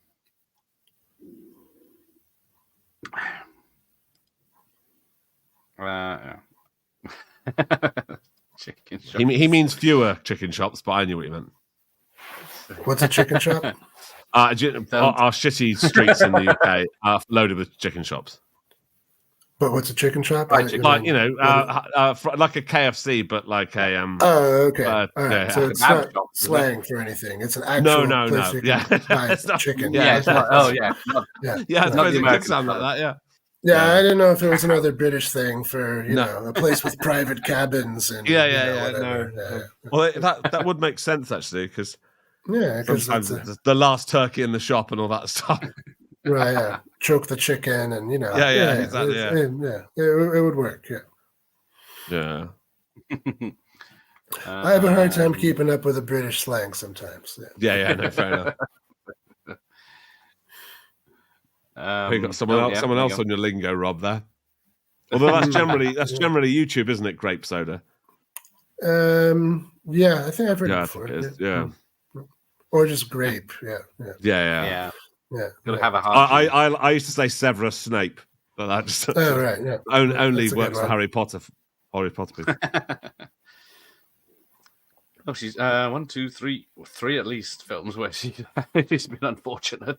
Speaker 1: Chicken shop.
Speaker 3: He means fewer chicken shops, but I knew what he meant.
Speaker 2: What's a chicken shop?
Speaker 3: Our shitty streets in the UK are loaded with chicken shops.
Speaker 2: But what's a chicken shop?
Speaker 3: Like like a KFC, but like a
Speaker 2: Oh, okay. All right.
Speaker 3: Yeah.
Speaker 2: So it's not slang for anything. It's an actual place you can buy chicken.
Speaker 1: Yeah. It's not, oh, yeah.
Speaker 3: Yeah. I suppose it could sound like that. Yeah.
Speaker 2: Yeah, I didn't know if it was another British thing for a place with private cabins and whatever.
Speaker 3: No. Well, that would make sense actually, because sometimes
Speaker 2: it's
Speaker 3: the last turkey in the shop and all that stuff.
Speaker 2: Right, yeah. Choke the chicken and
Speaker 3: exactly.
Speaker 2: It would work.
Speaker 3: Yeah.
Speaker 2: I have a hard time keeping up with the British slang sometimes.
Speaker 3: Yeah. No, fair enough. You got someone else on your lingo, Rob. There, although that's generally YouTube, isn't it? Grape soda.
Speaker 2: Yeah, I think I've heard it before.
Speaker 3: Yeah,
Speaker 2: or just grape.
Speaker 3: Yeah.
Speaker 1: You'll have a hard.
Speaker 3: I used to say Severus Snape, but that just
Speaker 2: right. Yeah,
Speaker 3: only works for Harry Potter. People.
Speaker 1: Oh, she's 1, 2, 3 at least films where she's been unfortunate.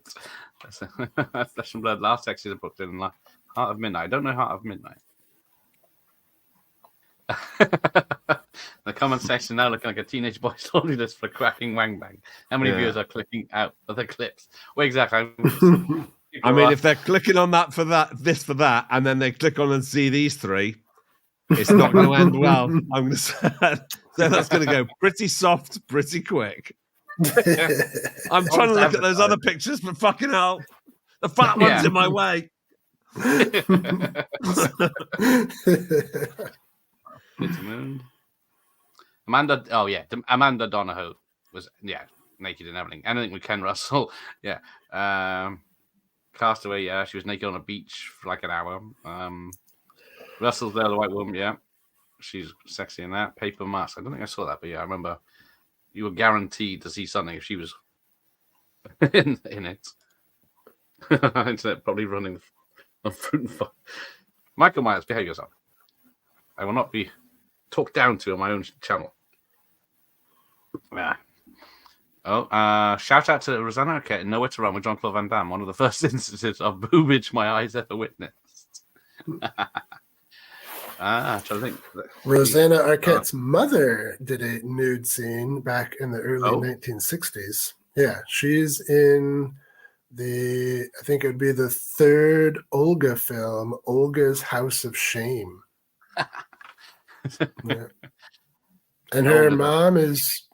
Speaker 1: Flesh and Blood, Last Exit booked in Heart of Midnight. I don't know Heart of Midnight. The comment section now looking like a teenage boy's laundry list for a cracking wang bang. How many viewers are clicking out of the clips? Well, exactly.
Speaker 3: I mean, if they're clicking on that for that, and then they click on and see these three, it's not going to end well. I'm going to say that's going to go pretty soft, pretty quick. I'm trying to look at those other pictures, but fucking hell, the fat one's in my way.
Speaker 1: Amanda Donahoe was naked and everything. Anything with Ken Russell, Castaway, she was naked on a beach for like an hour. Russell's there, the white woman, she's sexy in that. Paper Mask, I don't think I saw that, but I remember you were guaranteed to see something if she was in it. Internet probably running on fruit and fun. Michael Myers, behave yourself. I will not be talked down to on my own channel. Shout out to Rosanna Arquette in Nowhere to Run with Jean-Claude Van Damme, one of the first instances of boobage my eyes ever witnessed. I'm trying to think.
Speaker 2: Rosanna Arquette's mother did a nude scene back in the early 1960s. Yeah, she's in I think it would be the third Olga film, Olga's House of Shame. And her mom is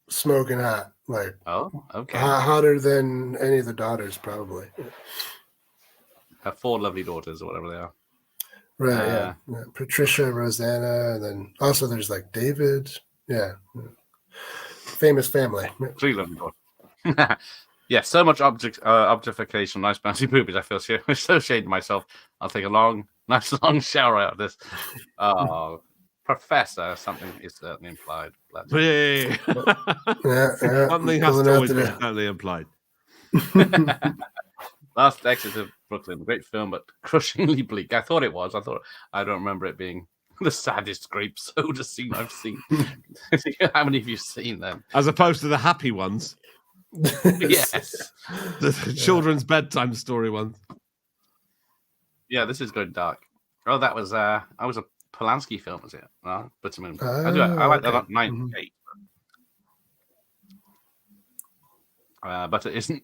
Speaker 2: smoking hot, like hotter than any of the daughters, probably.
Speaker 1: Her 4 lovely daughters, or whatever they are.
Speaker 2: Right, Patricia, Rosanna, and then also there's like David. Famous family.
Speaker 1: 3 lovely daughters. So much objectification, nice bouncy boobies. I feel so ashamed of myself. I'll take a nice long shower out of this. Oh, Professor, something is certainly implied.
Speaker 3: Something has to always be certainly implied.
Speaker 1: Last Exit of Brooklyn, great film, but crushingly bleak. I thought it was. I don't remember it being the saddest grape soda scene I've seen. How many of you seen them?
Speaker 3: As opposed to the happy ones.
Speaker 1: Yes.
Speaker 3: The children's bedtime story ones.
Speaker 1: Yeah, this is going dark. Oh, that was I was a Polanski film, is it? Bitter Moon. I like that
Speaker 2: okay.
Speaker 1: 98. But it isn't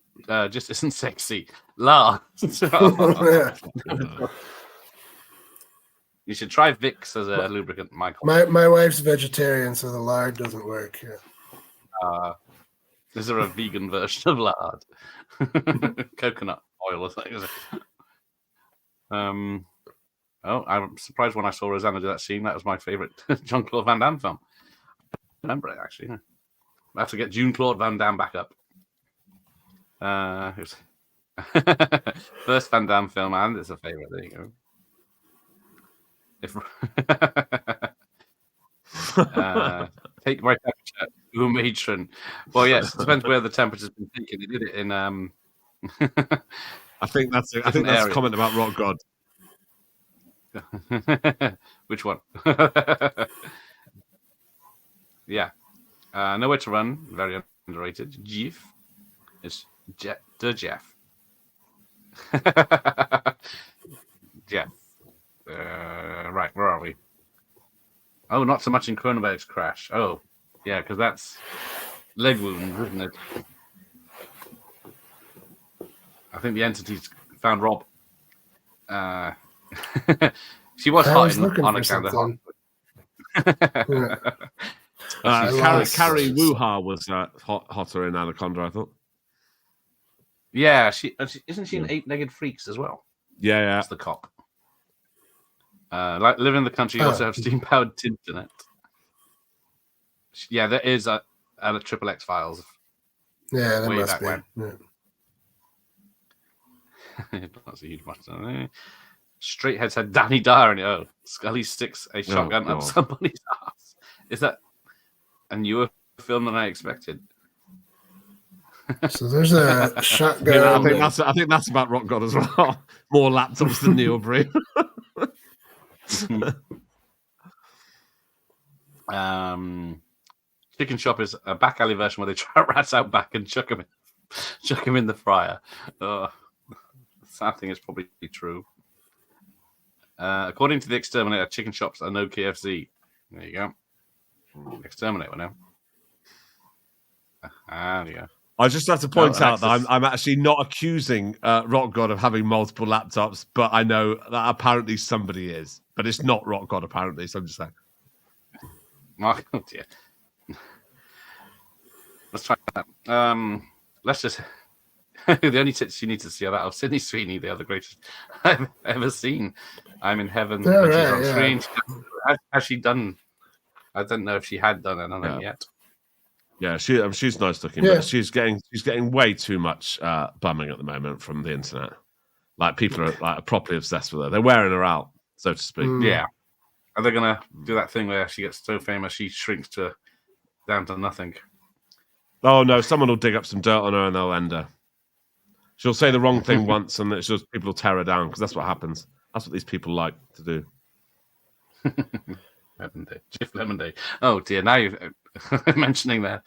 Speaker 1: just isn't sexy. Lard.
Speaker 2: Yeah.
Speaker 1: You should try Vicks as a lubricant, Michael.
Speaker 2: My wife's vegetarian, so the lard doesn't work. Yeah.
Speaker 1: Is there a vegan version of lard? Coconut oil or something, is it? I'm surprised when I saw Rosanna do that scene. That was my favorite Jean-Claude Van Damme film. I remember it, actually. I have to get Jean-Claude Van Damme back up. First Van Damme film, and it's a favorite. There you go. Take my temperature, matron. Well, yes, it depends where the temperature's been taken. They did it in.
Speaker 3: I think that's a comment about Rock God.
Speaker 1: Which one? Yeah. Nowhere to Run, very underrated. Jeff. It's Jeff. Jeff. Right, where are we? Oh, not so much in Cronenberg's Crash. Oh, yeah, because that's leg wounds, isn't it? I think the entities found Rob. She was hot on account of
Speaker 3: Carrie Wuha was hotter in Anaconda, I thought.
Speaker 1: Yeah, isn't she in Eight-Legged Freaks as well?
Speaker 3: Yeah.
Speaker 1: That's the cop. Like Living in the Country, you also have steam-powered tint in it. Yeah, there is a Triple X Files.
Speaker 2: Yeah, that
Speaker 1: way
Speaker 2: must
Speaker 1: back
Speaker 2: be.
Speaker 1: when.
Speaker 2: Yeah.
Speaker 1: That's a huge monster. Straight Head said Danny Dyer, and oh, Scully sticks a shotgun up somebody's ass. Is that a newer film than I expected?
Speaker 2: So there's a shotgun.
Speaker 3: I think that's about Rock God as well. More laptops than Neil Breen.
Speaker 1: Chicken Shop is a back alley version where they trap rats out back and chuck them in the fryer. Sad thing is probably true. According to the Exterminator, chicken shops are no KFC. There you go. Exterminator now. There you go.
Speaker 3: I just have to point out that I'm actually not accusing Rock God of having multiple laptops, but I know that apparently somebody is. But it's not Rock God, apparently, so I'm just saying.
Speaker 1: Mark, oh dear. Let's try that. Let's just... the only tits you need to see are that of Sydney Sweeney, the other greatest I've ever seen. I'm in heaven.
Speaker 2: Yeah,
Speaker 1: she's on Strange. Has she done... I don't know if she had done anything yet.
Speaker 3: Yeah, she's nice looking, but she's getting way too much bumming at the moment from the internet. Like people are like properly obsessed with her. They're wearing her out, so to speak.
Speaker 1: Yeah. Are they gonna do that thing where she gets so famous she shrinks down to nothing?
Speaker 3: Oh no, someone will dig up some dirt on her and they'll end her. She'll say the wrong thing once, and it's just people will tear her down because that's what happens. That's what these people like to do.
Speaker 1: Jiff Lemon Day. Oh dear, now you're mentioning that.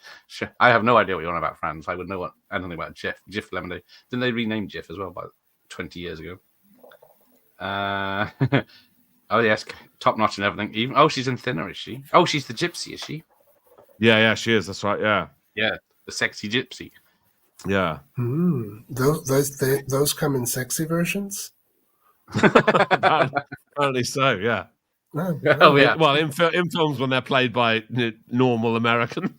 Speaker 1: I have no idea what you're on about, France. I would know anything about Jiff Lemon Day. Didn't they rename Jiff as well about 20 years ago? Oh yes, top notch and everything. She's in Thinner, is she? Oh, she's the gypsy, is she?
Speaker 3: Yeah, she is. That's right. Yeah,
Speaker 1: the sexy gypsy.
Speaker 3: Yeah.
Speaker 2: Those come in sexy versions.
Speaker 3: Apparently so. Yeah.
Speaker 2: Oh
Speaker 3: yeah. Well, in films when they're played by normal Americans.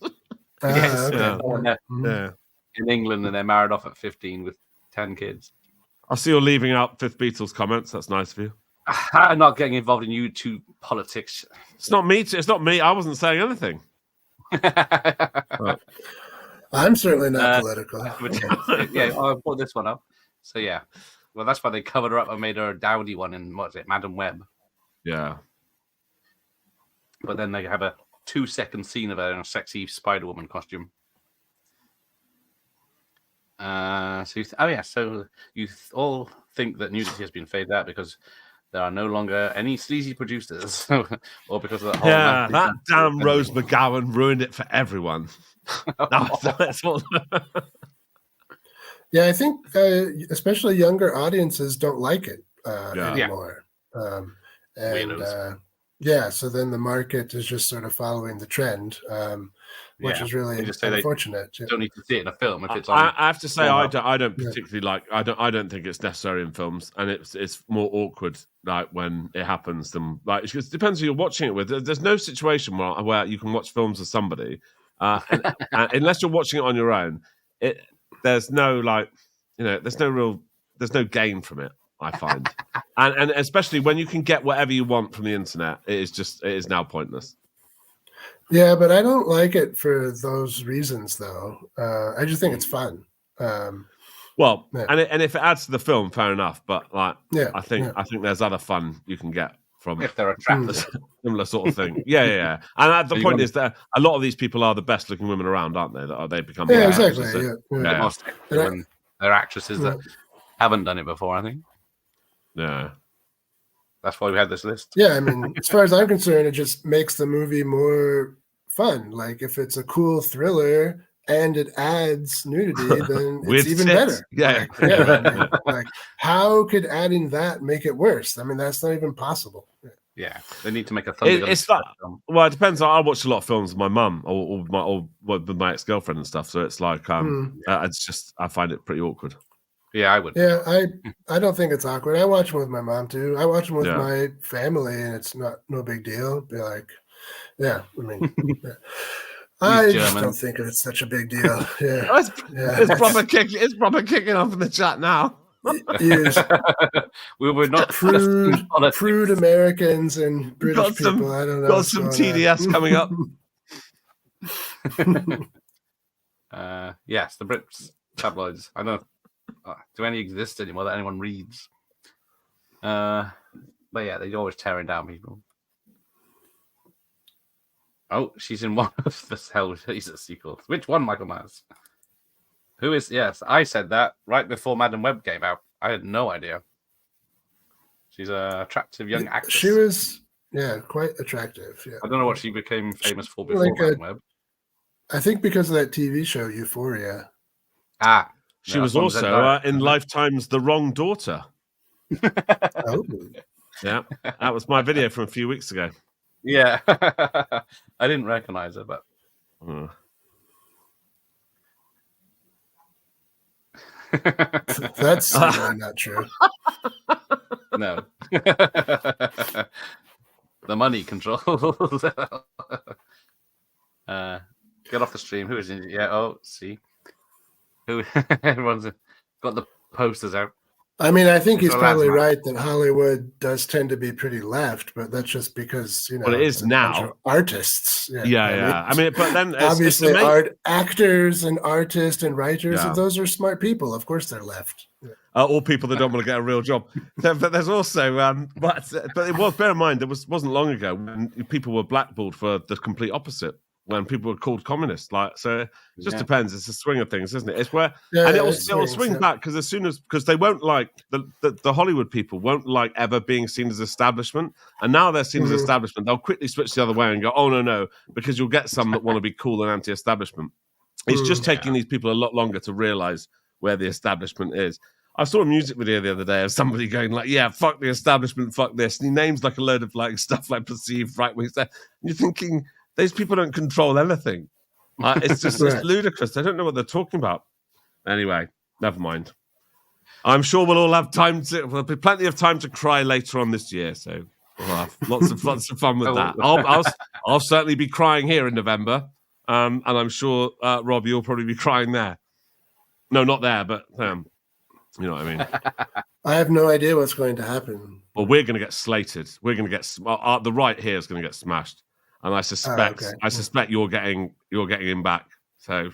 Speaker 1: Yes.
Speaker 2: Okay.
Speaker 1: Yeah. In England, and they're married off at 15 with 10 kids.
Speaker 3: I see you're leaving out Fifth Beatles comments. That's nice of you.
Speaker 1: I'm not getting involved in YouTube politics.
Speaker 3: It's not me. It's not me. I wasn't saying anything.
Speaker 2: I'm certainly not political.
Speaker 1: Yeah, I'll put this one up. So yeah, well, that's why they covered her up and made her a dowdy one in Madam Web.
Speaker 3: Yeah.
Speaker 1: But then they have a 2-second scene of her in a sexy Spider-Woman costume. So you all think that nudity has been faded out because there are no longer any sleazy producers, or because of the whole.
Speaker 3: Yeah, that damn Rose McGowan ruined it for everyone. That's all.
Speaker 2: Yeah, I think especially younger audiences don't like it anymore. Yeah, so then the market is just sort of following the trend, which is really unfortunate.
Speaker 1: Don't need to see it in a film if it's on.
Speaker 3: I have to say, I don't particularly like. I don't think it's necessary in films, and it's more awkward like when it happens than like. It depends who you're watching it with. There's no situation where you can watch films with somebody, and unless you're watching it on your own. There's no like, there's no gain from it. I find, and especially when you can get whatever you want from the internet, it is now pointless.
Speaker 2: Yeah, but I don't like it for those reasons, though. I just think it's fun.
Speaker 3: And if it adds to the film, fair enough. But like, I think there's other fun you can get from
Speaker 1: if they're attractive,
Speaker 3: similar sort of thing. Yeah. And the point is that a lot of these people are the best looking women around, aren't they? That they become
Speaker 2: exactly.
Speaker 1: When they're actresses that haven't done it before, I think.
Speaker 3: Yeah.
Speaker 1: That's why we had this list.
Speaker 2: Yeah, I mean, as far as I'm concerned, it just makes the movie more fun. Like, if it's a cool thriller and it adds nudity, then it's even better.
Speaker 3: Yeah.
Speaker 2: Like, how could adding that make it worse? I mean, that's not even possible.
Speaker 1: Yeah, they need to make a film.
Speaker 3: Well, it depends. I watch a lot of films with my mum or with my ex-girlfriend and stuff. So it's like, it's just, I find it pretty awkward.
Speaker 1: Yeah, I would.
Speaker 2: Yeah, I don't think it's awkward. I watch them with my mom too. I watch them with my family, and it's no big deal. Be like, I mean, I just don't think it's such a big deal. Yeah,
Speaker 3: it's proper kicking off in the chat now.
Speaker 1: We were not
Speaker 2: prude Americans and British people. I don't know.
Speaker 3: Got some TDS coming up.
Speaker 1: Yes, the Brits tabloids. I don't know. Do any exist anymore that anyone reads? But yeah, they're always tearing down people. Oh, she's in one of the Hellraiser sequels. Which one, Michael Myers? Who is? Yes, I said that right before Madam Web came out. I had no idea. She's an attractive young actress.
Speaker 2: She was, quite attractive. Yeah.
Speaker 1: I don't know what she became famous for before Madam Web.
Speaker 2: I think because of that TV show Euphoria.
Speaker 3: She was also in Lifetime's The Wrong Daughter.
Speaker 2: Oh.
Speaker 3: Yeah, that was my video from a few weeks ago.
Speaker 1: Yeah, I didn't recognize her, but
Speaker 2: that's not true.
Speaker 1: No, the money controls. Get off the stream. Who is in? Yeah. Oh, see. Who? Everyone's got the posters out.
Speaker 2: I mean, I think he's probably right that Hollywood does tend to be pretty left, but that's just because
Speaker 3: Well, it is now
Speaker 2: artists.
Speaker 3: Yeah. I mean, but then
Speaker 2: obviously, actors and artists and writers, those are smart people. Of course, they're left.
Speaker 3: All people that don't want to get a real job. But there's also, but it was. Bear in mind, it wasn't long ago when people were blackballed for the complete opposite. When people were called communists, so it just depends. It's a swing of things, isn't it? It's where, and it'll swing back because they won't like the Hollywood people won't like ever being seen as establishment, and now they're seen as establishment. They'll quickly switch the other way and go, oh no, because you'll get some that want to be cool and anti-establishment. It's just taking these people a lot longer to realize where the establishment is. I saw a music video the other day of somebody going like, "Yeah, fuck the establishment, fuck this," and he names like a load of like stuff like perceived right wing stuff. And you're thinking, these people don't control anything. It's just it's ludicrous. They don't know what they're talking about. Anyway, never mind. I'm sure we'll all have time there'll be plenty of time to cry later on this year. So we'll have lots of fun with that. I'll certainly be crying here in November. And I'm sure, Rob, you'll probably be crying there. No, not there, but you know what I mean.
Speaker 2: I have no idea what's going to happen.
Speaker 3: Well, we're going to get slated. We're going to get the right here is going to get smashed. And I suspect you're getting him back. So,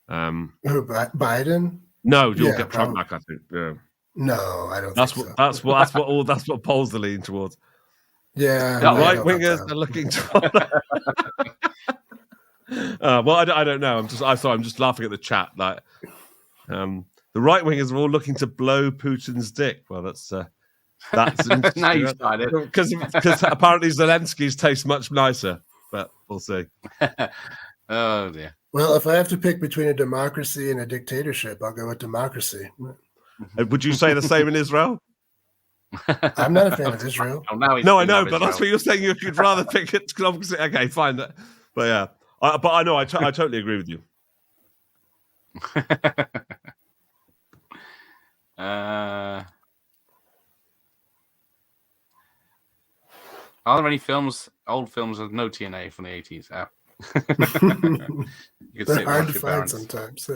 Speaker 2: who, Biden?
Speaker 3: No, you'll get Trump back. I think. Yeah.
Speaker 2: No, I don't.
Speaker 3: That's what polls are leaning towards.
Speaker 2: Yeah,
Speaker 3: the right wingers are looking toward. Well, I don't know. I'm just laughing at the chat. Like, the right wingers are all looking to blow Putin's dick. Well, that's
Speaker 1: now you started
Speaker 3: because apparently Zelensky's tastes much nicer, but we'll see.
Speaker 1: Oh dear.
Speaker 2: Well, if I have to pick between a democracy and a dictatorship, I'll go with democracy.
Speaker 3: Would you say the same in Israel?
Speaker 2: I'm not a fan of Israel.
Speaker 1: Oh, now
Speaker 3: No, I know, but that's what you're saying. You'd rather pick it. Okay, fine. But yeah, but I know I totally agree with you.
Speaker 1: Are there any old films with no TNA from the 80s? You could
Speaker 2: They're
Speaker 1: sit
Speaker 2: hard
Speaker 1: with
Speaker 2: to
Speaker 1: your
Speaker 2: find
Speaker 1: parents.
Speaker 2: sometimes.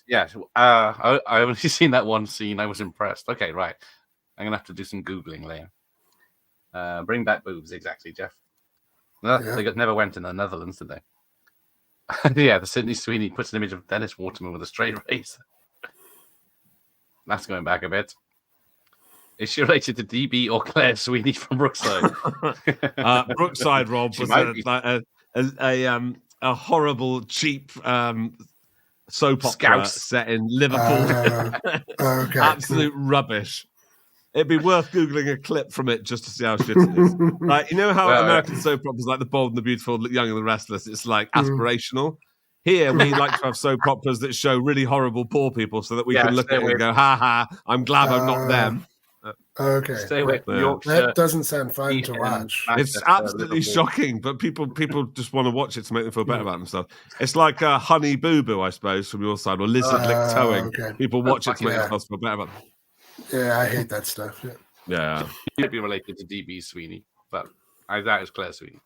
Speaker 1: Yeah. I only seen that one scene. I was impressed. Okay, right. I'm gonna have to do some googling later. Bring back boobs, exactly, Jeff. No,
Speaker 2: Yeah.
Speaker 1: they never went in the Netherlands, did they? Yeah, the Sydney Sweeney puts an image of Dennis Waterman with a straight razor. That's going back a bit. Is she related to DB or Claire Sweeney from Brookside?
Speaker 3: Brookside, Rob,
Speaker 1: She
Speaker 3: was
Speaker 1: might be.
Speaker 3: a horrible, cheap soap opera
Speaker 1: Scouse.
Speaker 3: set in Liverpool.
Speaker 2: Okay.
Speaker 3: Absolute rubbish. It'd be worth Googling a clip from it just to see how shit it is. Like, you know how American soap operas like The Bold and the Beautiful, The Young and the Restless, it's like aspirational. Here, we like to have soap operas that show really horrible poor people so that we can look at it and go, ha ha, I'm glad I'm not them.
Speaker 2: Okay.
Speaker 1: Stay away from
Speaker 3: Yeah.
Speaker 1: Yorkshire.
Speaker 2: That doesn't sound fun to watch.
Speaker 3: It's
Speaker 1: Manchester,
Speaker 3: absolutely
Speaker 1: Liverpool.
Speaker 3: shocking, but people just want to watch it to make them feel better about themselves. It's like Honey Boo Boo, I suppose, from your side, or Lizard Lick Towing.
Speaker 2: Okay.
Speaker 3: People watch it to make
Speaker 2: Yeah.
Speaker 3: themselves feel better about them.
Speaker 2: Yeah, I hate that stuff. Yeah.
Speaker 3: Yeah.
Speaker 1: You'd be related to DB Sweeney, but I doubt it's Claire Sweeney.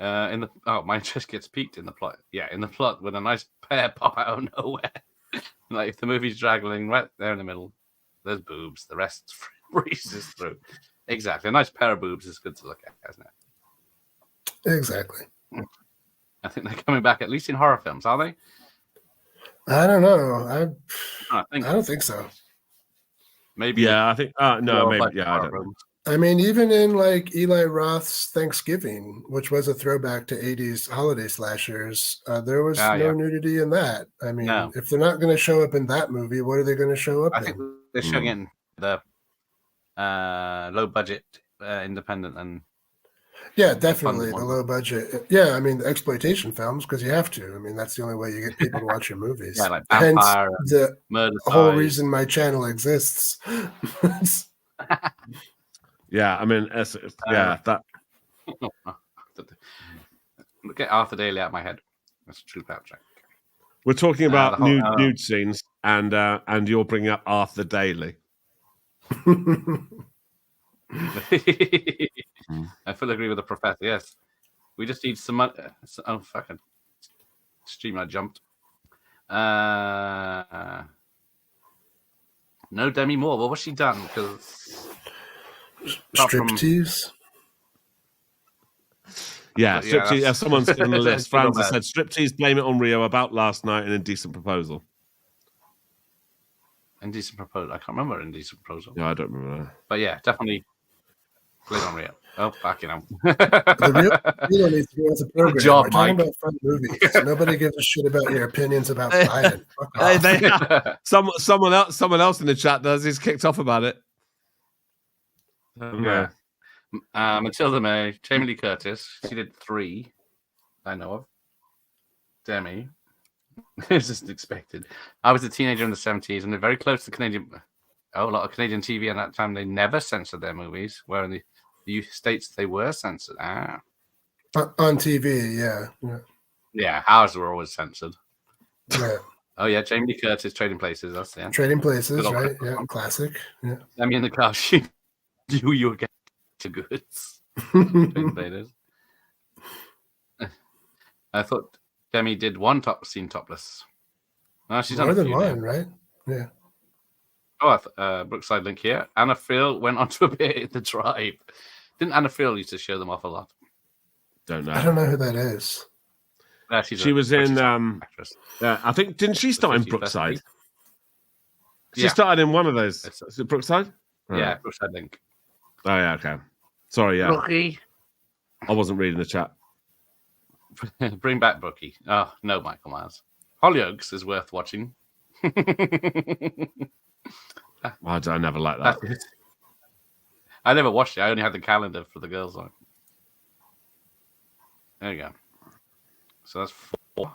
Speaker 1: My interest gets piqued in the plot. Yeah, in the plot when a nice pair pop out of nowhere. Like if the movie's dragging right there in the middle, there's boobs. The rest breezes through. Exactly, a nice pair of boobs is good to look at, isn't it?
Speaker 2: Exactly.
Speaker 1: I think they're coming back at least in horror films, are they?
Speaker 2: I don't know.
Speaker 1: I
Speaker 2: don't think so.
Speaker 1: Maybe.
Speaker 3: Yeah, I think. No, maybe. Yeah, I don't know.
Speaker 2: I mean, even in like Eli Roth's Thanksgiving, which was a throwback to 80s holiday slashers, there was no nudity in that. I mean, if they're not going to show up in that movie, what are they going to show up in?
Speaker 1: I think they're showing it in the low budget, independent, and
Speaker 2: yeah, definitely the low budget. Yeah, I mean, the exploitation films, because you have to. I mean, that's the only way you get people to watch your movies.
Speaker 1: Yeah, like Vampire,
Speaker 2: hence the
Speaker 1: Murder
Speaker 2: whole
Speaker 1: Size.
Speaker 2: reason my channel exists.
Speaker 3: Yeah, I mean, that.
Speaker 1: Get Arthur Daly out of my head. That's a true fact check.
Speaker 3: We're talking about nude scenes, and you're bringing up Arthur Daly.
Speaker 1: I fully agree with the professor. Yes, we just need some. Oh fucking stream! I jumped. No Demi Moore. Well, what's she done? Because
Speaker 2: striptease.
Speaker 3: Yeah, striptease. Someone's on the list. Francis said striptease. Blame it on Rio. About last night and Indecent Proposal.
Speaker 1: Indecent Proposal. I can't remember Indecent Proposal.
Speaker 3: Yeah, I don't remember that.
Speaker 1: But yeah, definitely. Blame on Rio. Oh, fucking hell.
Speaker 2: The real needs to go as a program.
Speaker 1: Good job,
Speaker 2: We're talking
Speaker 1: Mike.
Speaker 2: about fun movies. Nobody gives a shit about your opinions about Biden.
Speaker 3: Someone else in the chat does. He's kicked off about it.
Speaker 1: Yeah. Matilda May, Jamie Lee Curtis. She did 3. I know of. Demi. It's just expected. I was a teenager in the 70s, and they're very close to Canadian. A lot of Canadian TV at that time. They never censored their movies, where in the States they were censored.
Speaker 2: On TV,
Speaker 1: yeah. Ours were always censored.
Speaker 2: Yeah.
Speaker 1: Oh yeah, Jamie Lee Curtis, Trading Places. That's
Speaker 2: Trading Places, right? Yeah, classic. Yeah.
Speaker 1: Demi in the car. You were getting to goods. Trading Places. I thought Demi did one scene topless. No, she's
Speaker 2: more
Speaker 1: done
Speaker 2: than one, right? Yeah.
Speaker 1: Oh, Brookside link here. Anna Phil went on to appear in The Tribe. Didn't Anna Phil used to show them off a lot?
Speaker 3: Don't know.
Speaker 2: I don't know who that is.
Speaker 3: She was in. I think didn't she start in Brookside? She started in one of those. Is it Brookside?
Speaker 1: Yeah, Brookside link.
Speaker 3: Oh yeah, okay. Sorry, yeah.
Speaker 1: Brookie.
Speaker 3: I wasn't reading the chat.
Speaker 1: Bring back Brookie. Oh no, Michael Myers. Hollyoaks is worth watching.
Speaker 3: I never liked that.
Speaker 1: I never watched it. I only had the calendar for the girls on. There you go. So that's 4.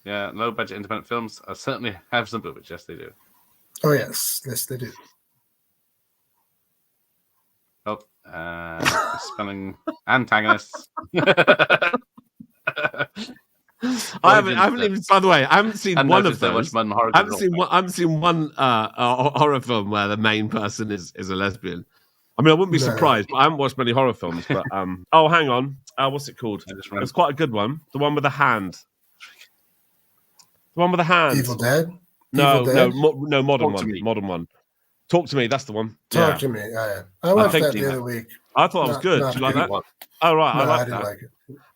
Speaker 1: Yeah, low budget independent films certainly have some boobage. Yes, they do.
Speaker 2: Oh yes, they do.
Speaker 1: Oh, spelling antagonists.
Speaker 3: I haven't even. By the way, I haven't seen one of those. I haven't seen one horror film where the main person is a lesbian. I mean, I wouldn't be surprised, but I haven't watched many horror films. But oh, hang on, what's it called? It's quite a good one. The one with the hand. The one with the hand.
Speaker 2: Evil Dead.
Speaker 3: No, modern one. Modern one. Talk to me. That's the one.
Speaker 2: Talk to me. I watched that the other week.
Speaker 3: I thought it was good. Did you like that? Oh right,
Speaker 2: no,
Speaker 3: I
Speaker 2: didn't
Speaker 3: that.
Speaker 2: like it.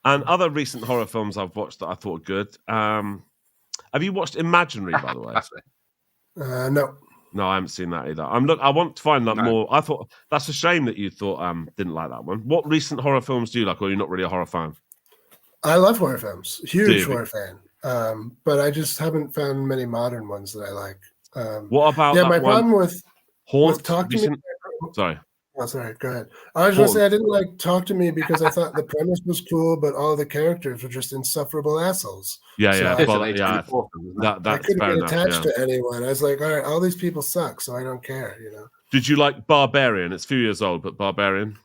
Speaker 3: And other recent horror films I've watched that I thought were good. Have you watched Imaginary, by the way?
Speaker 2: No.
Speaker 3: No, I haven't seen that either. I want to find that more. I thought that's a shame that you thought didn't like that one. What recent horror films do you like, or are you not really a horror fan?
Speaker 2: I love horror films. Huge horror fan. But I just haven't found many modern ones that I like.
Speaker 3: What about
Speaker 2: my problem with
Speaker 3: Haunt?
Speaker 2: Talk to Me?
Speaker 3: Sorry.
Speaker 2: Oh, sorry. Go ahead. I was going to say I didn't like Talk to Me because I thought the premise was cool, but all the characters were just insufferable assholes.
Speaker 3: I couldn't
Speaker 2: get attached to anyone. I was like, all right, all these people suck, so I don't care.
Speaker 3: Did you like Barbarian? It's a few years old, but Barbarian.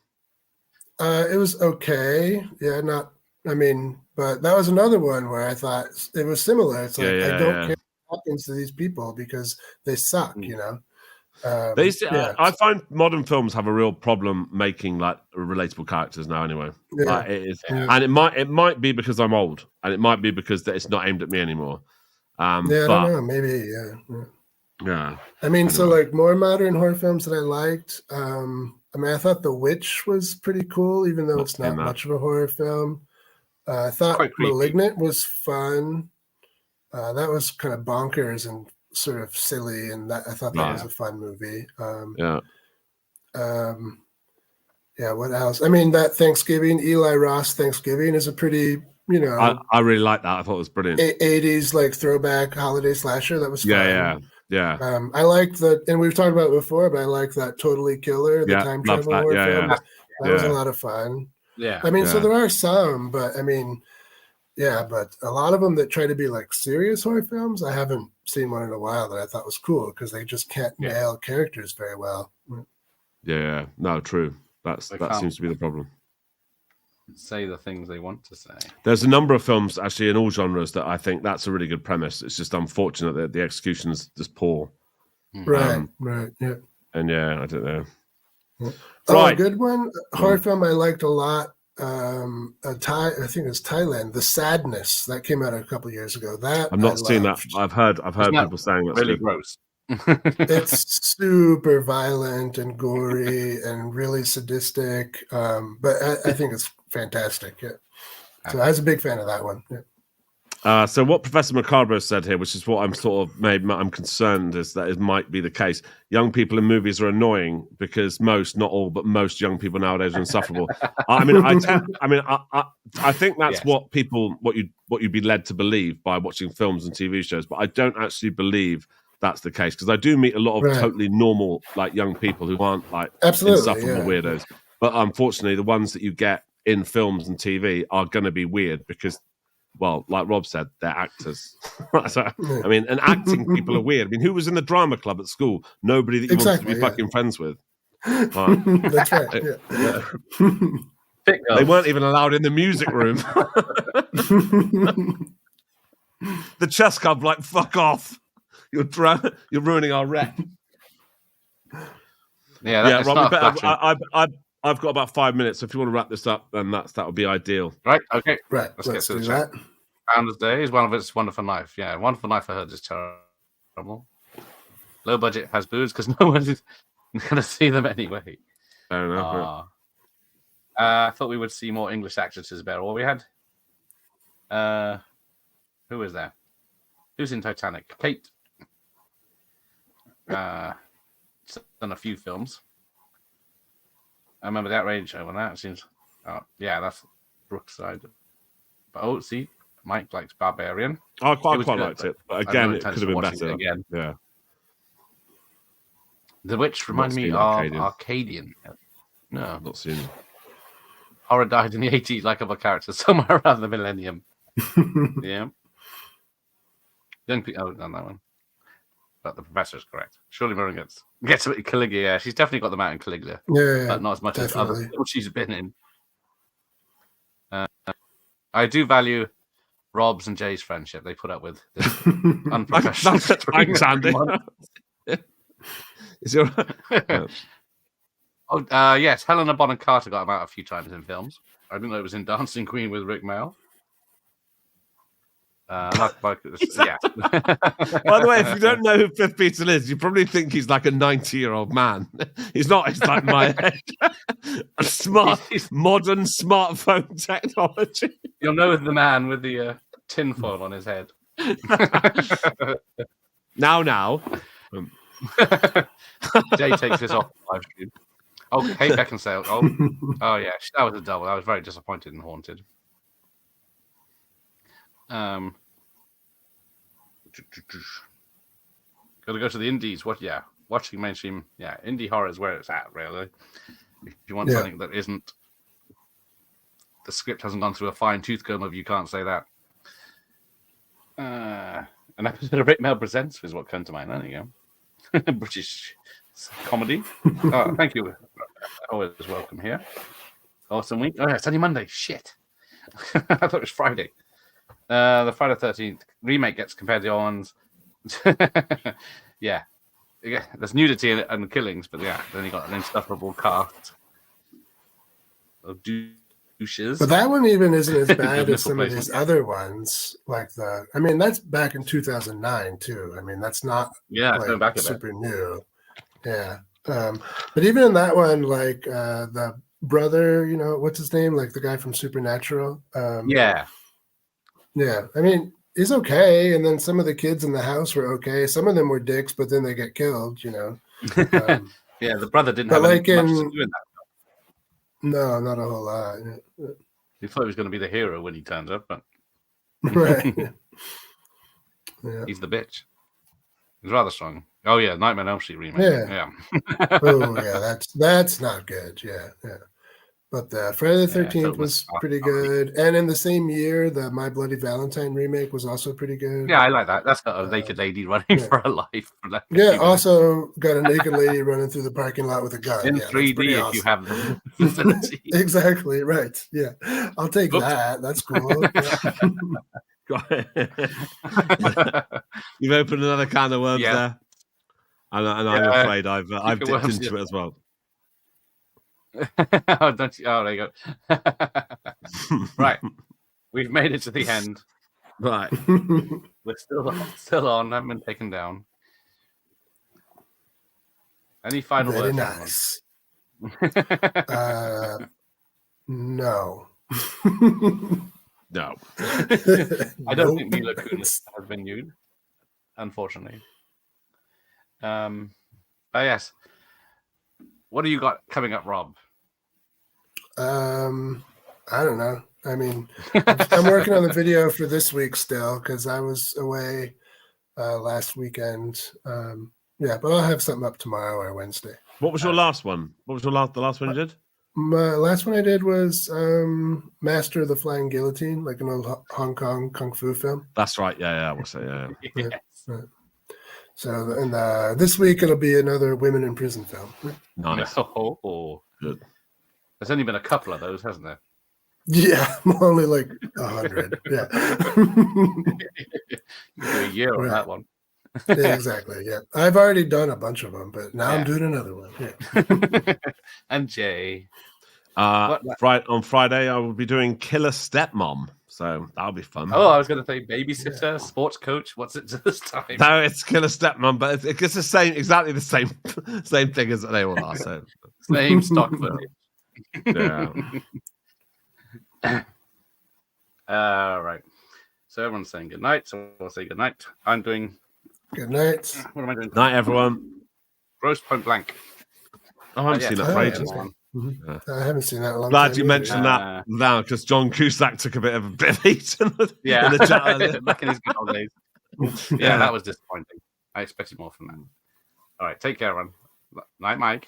Speaker 2: It was okay. Yeah, but that was another one where I thought it was similar. It's like I don't care what happens to these people because they suck.
Speaker 3: I find modern films have a real problem making like relatable characters now. Anyway, like, it is, and it might be because I'm old, and it might be because it's not aimed at me anymore.
Speaker 2: I don't know. Maybe,
Speaker 3: yeah.
Speaker 2: I mean, so like more modern horror films that I liked. I thought The Witch was pretty cool, even though it's not much of a horror film. I thought Malignant was fun. That was kind of bonkers and sort of silly, and I thought that was a fun movie. What else? I mean, that Thanksgiving, Eli Roth Thanksgiving is a pretty,
Speaker 3: I really like that. I thought it was brilliant.
Speaker 2: 80s like throwback holiday slasher. That was fun.
Speaker 3: Yeah.
Speaker 2: I liked that, and we've talked about it before, but I like that Totally Killer, the time travel horror film. That was a lot of fun.
Speaker 1: Yeah.
Speaker 2: I mean, so there are some, but I mean, but a lot of them that try to be like serious horror films, I haven't seen one in a while that I thought was cool because they just can't nail characters very well.
Speaker 3: Yeah. No, true. That seems to be the problem.
Speaker 1: Say the things they want to say.
Speaker 3: There's a number of films actually in all genres that I think that's a really good premise. It's just unfortunate that the execution's just poor.
Speaker 2: Right. Yeah.
Speaker 3: And I don't know.
Speaker 2: A good one, horror film I liked a lot. I think it was Thailand. The Sadness that came out a couple of years ago. That
Speaker 3: I've not seen that. I've heard people saying that's
Speaker 1: really
Speaker 3: good.
Speaker 1: Gross.
Speaker 2: It's super violent and gory and really sadistic. But I think it's fantastic. Yeah. So I was a big fan of that one. Yeah.
Speaker 3: So what Professor Macabro said here, which is what I'm concerned is that it might be the case. Young people in movies are annoying because not all, but most young people nowadays are insufferable. I think that's what you'd be led to believe by watching films and TV shows, but I don't actually believe that's the case because I do meet a lot of totally normal like young people who aren't like insufferable weirdos. But unfortunately, the ones that you get in films and TV are going to be weird because, well, like Rob said, they're actors. So, I mean, and acting people are weird. I mean, who was in the drama club at school? Nobody that you wanted to be fucking friends with.
Speaker 2: That's right.
Speaker 3: They weren't even allowed in the music room. The chess club, like, fuck off. You're ruining our rep. Rob, I've got about 5 minutes. So if you want to wrap this up, then that would be ideal.
Speaker 1: Right. Okay.
Speaker 2: Right.
Speaker 1: Let's get to the
Speaker 2: that.
Speaker 1: chat. Founders Day is one of its Wonderful Knife. Yeah, Wonderful Knife I heard is terrible. Low budget has booze because no one is going to see them anyway.
Speaker 3: I don't know.
Speaker 1: I thought we would see more English actresses better. Well, we had. Who is there? Who's in Titanic? Kate. Done a few films. I remember the outrage over that. It seems. That's Brookside. But see, Mike likes Barbarian.
Speaker 3: I quite liked it, but again, it could have been better.
Speaker 1: Again.
Speaker 3: Yeah.
Speaker 1: The Witch reminds me of Arcadian. No,
Speaker 3: I've not seen it.
Speaker 1: Horror died in the 80s, like other characters, somewhere around the millennium. Yeah. Young people on that one. But the professor's correct. Surely Mirren gets a bit Caligula. Yeah, she's definitely got them out in Caligula.
Speaker 2: Yeah,
Speaker 1: but not as much
Speaker 2: definitely.
Speaker 1: as other films she's been in. I do value Rob's and Jay's friendship. They put up with this unprofessional.
Speaker 3: Thanks, Andy. Is it
Speaker 1: yes, Helena Bonham Carter got him out a few times in films. I didn't know it was in Dancing Queen with Rick Mayall. Yeah.
Speaker 3: By the way, if you don't know who Fifth Beatle is, you probably think he's like a 90-year-old man. He's not. He's like my age. Modern smartphone technology.
Speaker 1: You'll know the man with the tinfoil on his head.
Speaker 3: Now.
Speaker 1: Jay takes this off the live stream. Oh, Kate Beckinsale. Oh yeah, that was a double. I was very disappointed in Haunted. Got to go to the indies. Watching mainstream. Yeah, indie horror is where it's at, really. If you want something that isn't, the script hasn't gone through a fine tooth comb of, you can't say that. An episode of Rick Mel Presents is what comes to mind. There you go. British comedy. Oh, thank you. Always welcome here. Awesome week. Oh, yeah, it's only Monday. Shit. I thought it was Friday. The Friday the 13th remake gets compared to the other ones. yeah, there's nudity and killings, but yeah, then you got an insufferable cast of douches.
Speaker 2: But that one even isn't as bad as some of these other ones. Like that's back in 2009 too. I mean, that's not
Speaker 1: going back a
Speaker 2: super new. Yeah, but even in that one, like the brother, what's his name? Like the guy from Supernatural. Yeah, I mean, he's okay, and then some of the kids in the house were okay. Some of them were dicks, but then they get killed,
Speaker 1: yeah, the brother didn't have much to do in that.
Speaker 2: No, not a whole lot.
Speaker 1: He thought he was going to be the hero when he turned up, but
Speaker 2: right.
Speaker 1: He's the bitch. He's rather strong. Oh yeah, Nightmare on Elm Street remake. Yeah.
Speaker 2: Oh yeah, that's not good. Yeah. But the Friday the 13th was pretty good. And in the same year, the My Bloody Valentine remake was also pretty good.
Speaker 1: Yeah, I like that. That's got a naked lady running for her life.
Speaker 2: Yeah, also got a naked lady running through the parking lot with a gun.
Speaker 1: In 3D if you have the facility.
Speaker 2: Exactly, right. Yeah. I'll take that. That's cool.
Speaker 3: You've opened another can of worms there. And I'm afraid I've dipped into it as well.
Speaker 1: Don't you? Oh, there you go. Right, we've made it to the end.
Speaker 3: Right,
Speaker 1: we're still on. Haven't been taken down. Any final
Speaker 2: Very
Speaker 1: words?
Speaker 2: Nice. No.
Speaker 3: No.
Speaker 1: I don't think Mila Kunis has been nude, unfortunately. But yes. What do you got coming up, Rob?
Speaker 2: I don't know. I mean, I'm working on the video for this week still because I was away last weekend. But I'll have something up tomorrow or Wednesday.
Speaker 3: What was your last one? What was the last one you did?
Speaker 2: My last one I did was Master of the Flying Guillotine, like an old Hong Kong kung fu film.
Speaker 3: That's right. Yeah. I will say, yeah.
Speaker 1: Yes.
Speaker 2: Right. So, and this week it'll be another women in prison film.
Speaker 3: Nice.
Speaker 1: Oh, good. There's only been a couple of those, hasn't there?
Speaker 2: Yeah, only like 100. Yeah.
Speaker 1: You do a year on that one.
Speaker 2: Yeah, exactly. Yeah, I've already done a bunch of them, but now I'm doing another one. Yeah.
Speaker 1: And Jay,
Speaker 3: right on Friday I will be doing Killer Stepmom, so that'll be fun.
Speaker 1: Oh, I was going to say babysitter, sports coach. What's it this time?
Speaker 3: No, it's Killer Stepmom, but it's the same, exactly the same thing as they all are. So
Speaker 1: same stock footage.
Speaker 3: Yeah.
Speaker 1: All right. So everyone's saying good night. So I'll say good night. I'm doing.
Speaker 2: Good night.
Speaker 1: What am I doing?
Speaker 3: Night, everyone.
Speaker 1: Gross Point Blank.
Speaker 3: Oh, I haven't seen that for ages.
Speaker 2: Yeah. I haven't seen that in a long
Speaker 3: Glad
Speaker 2: time
Speaker 3: you mentioned that now, because John Cusack took a bit of heat in the chat.
Speaker 1: Back in his good old days. Yeah, that was disappointing. I expected more from that. All right, take care, everyone. Night, Mike.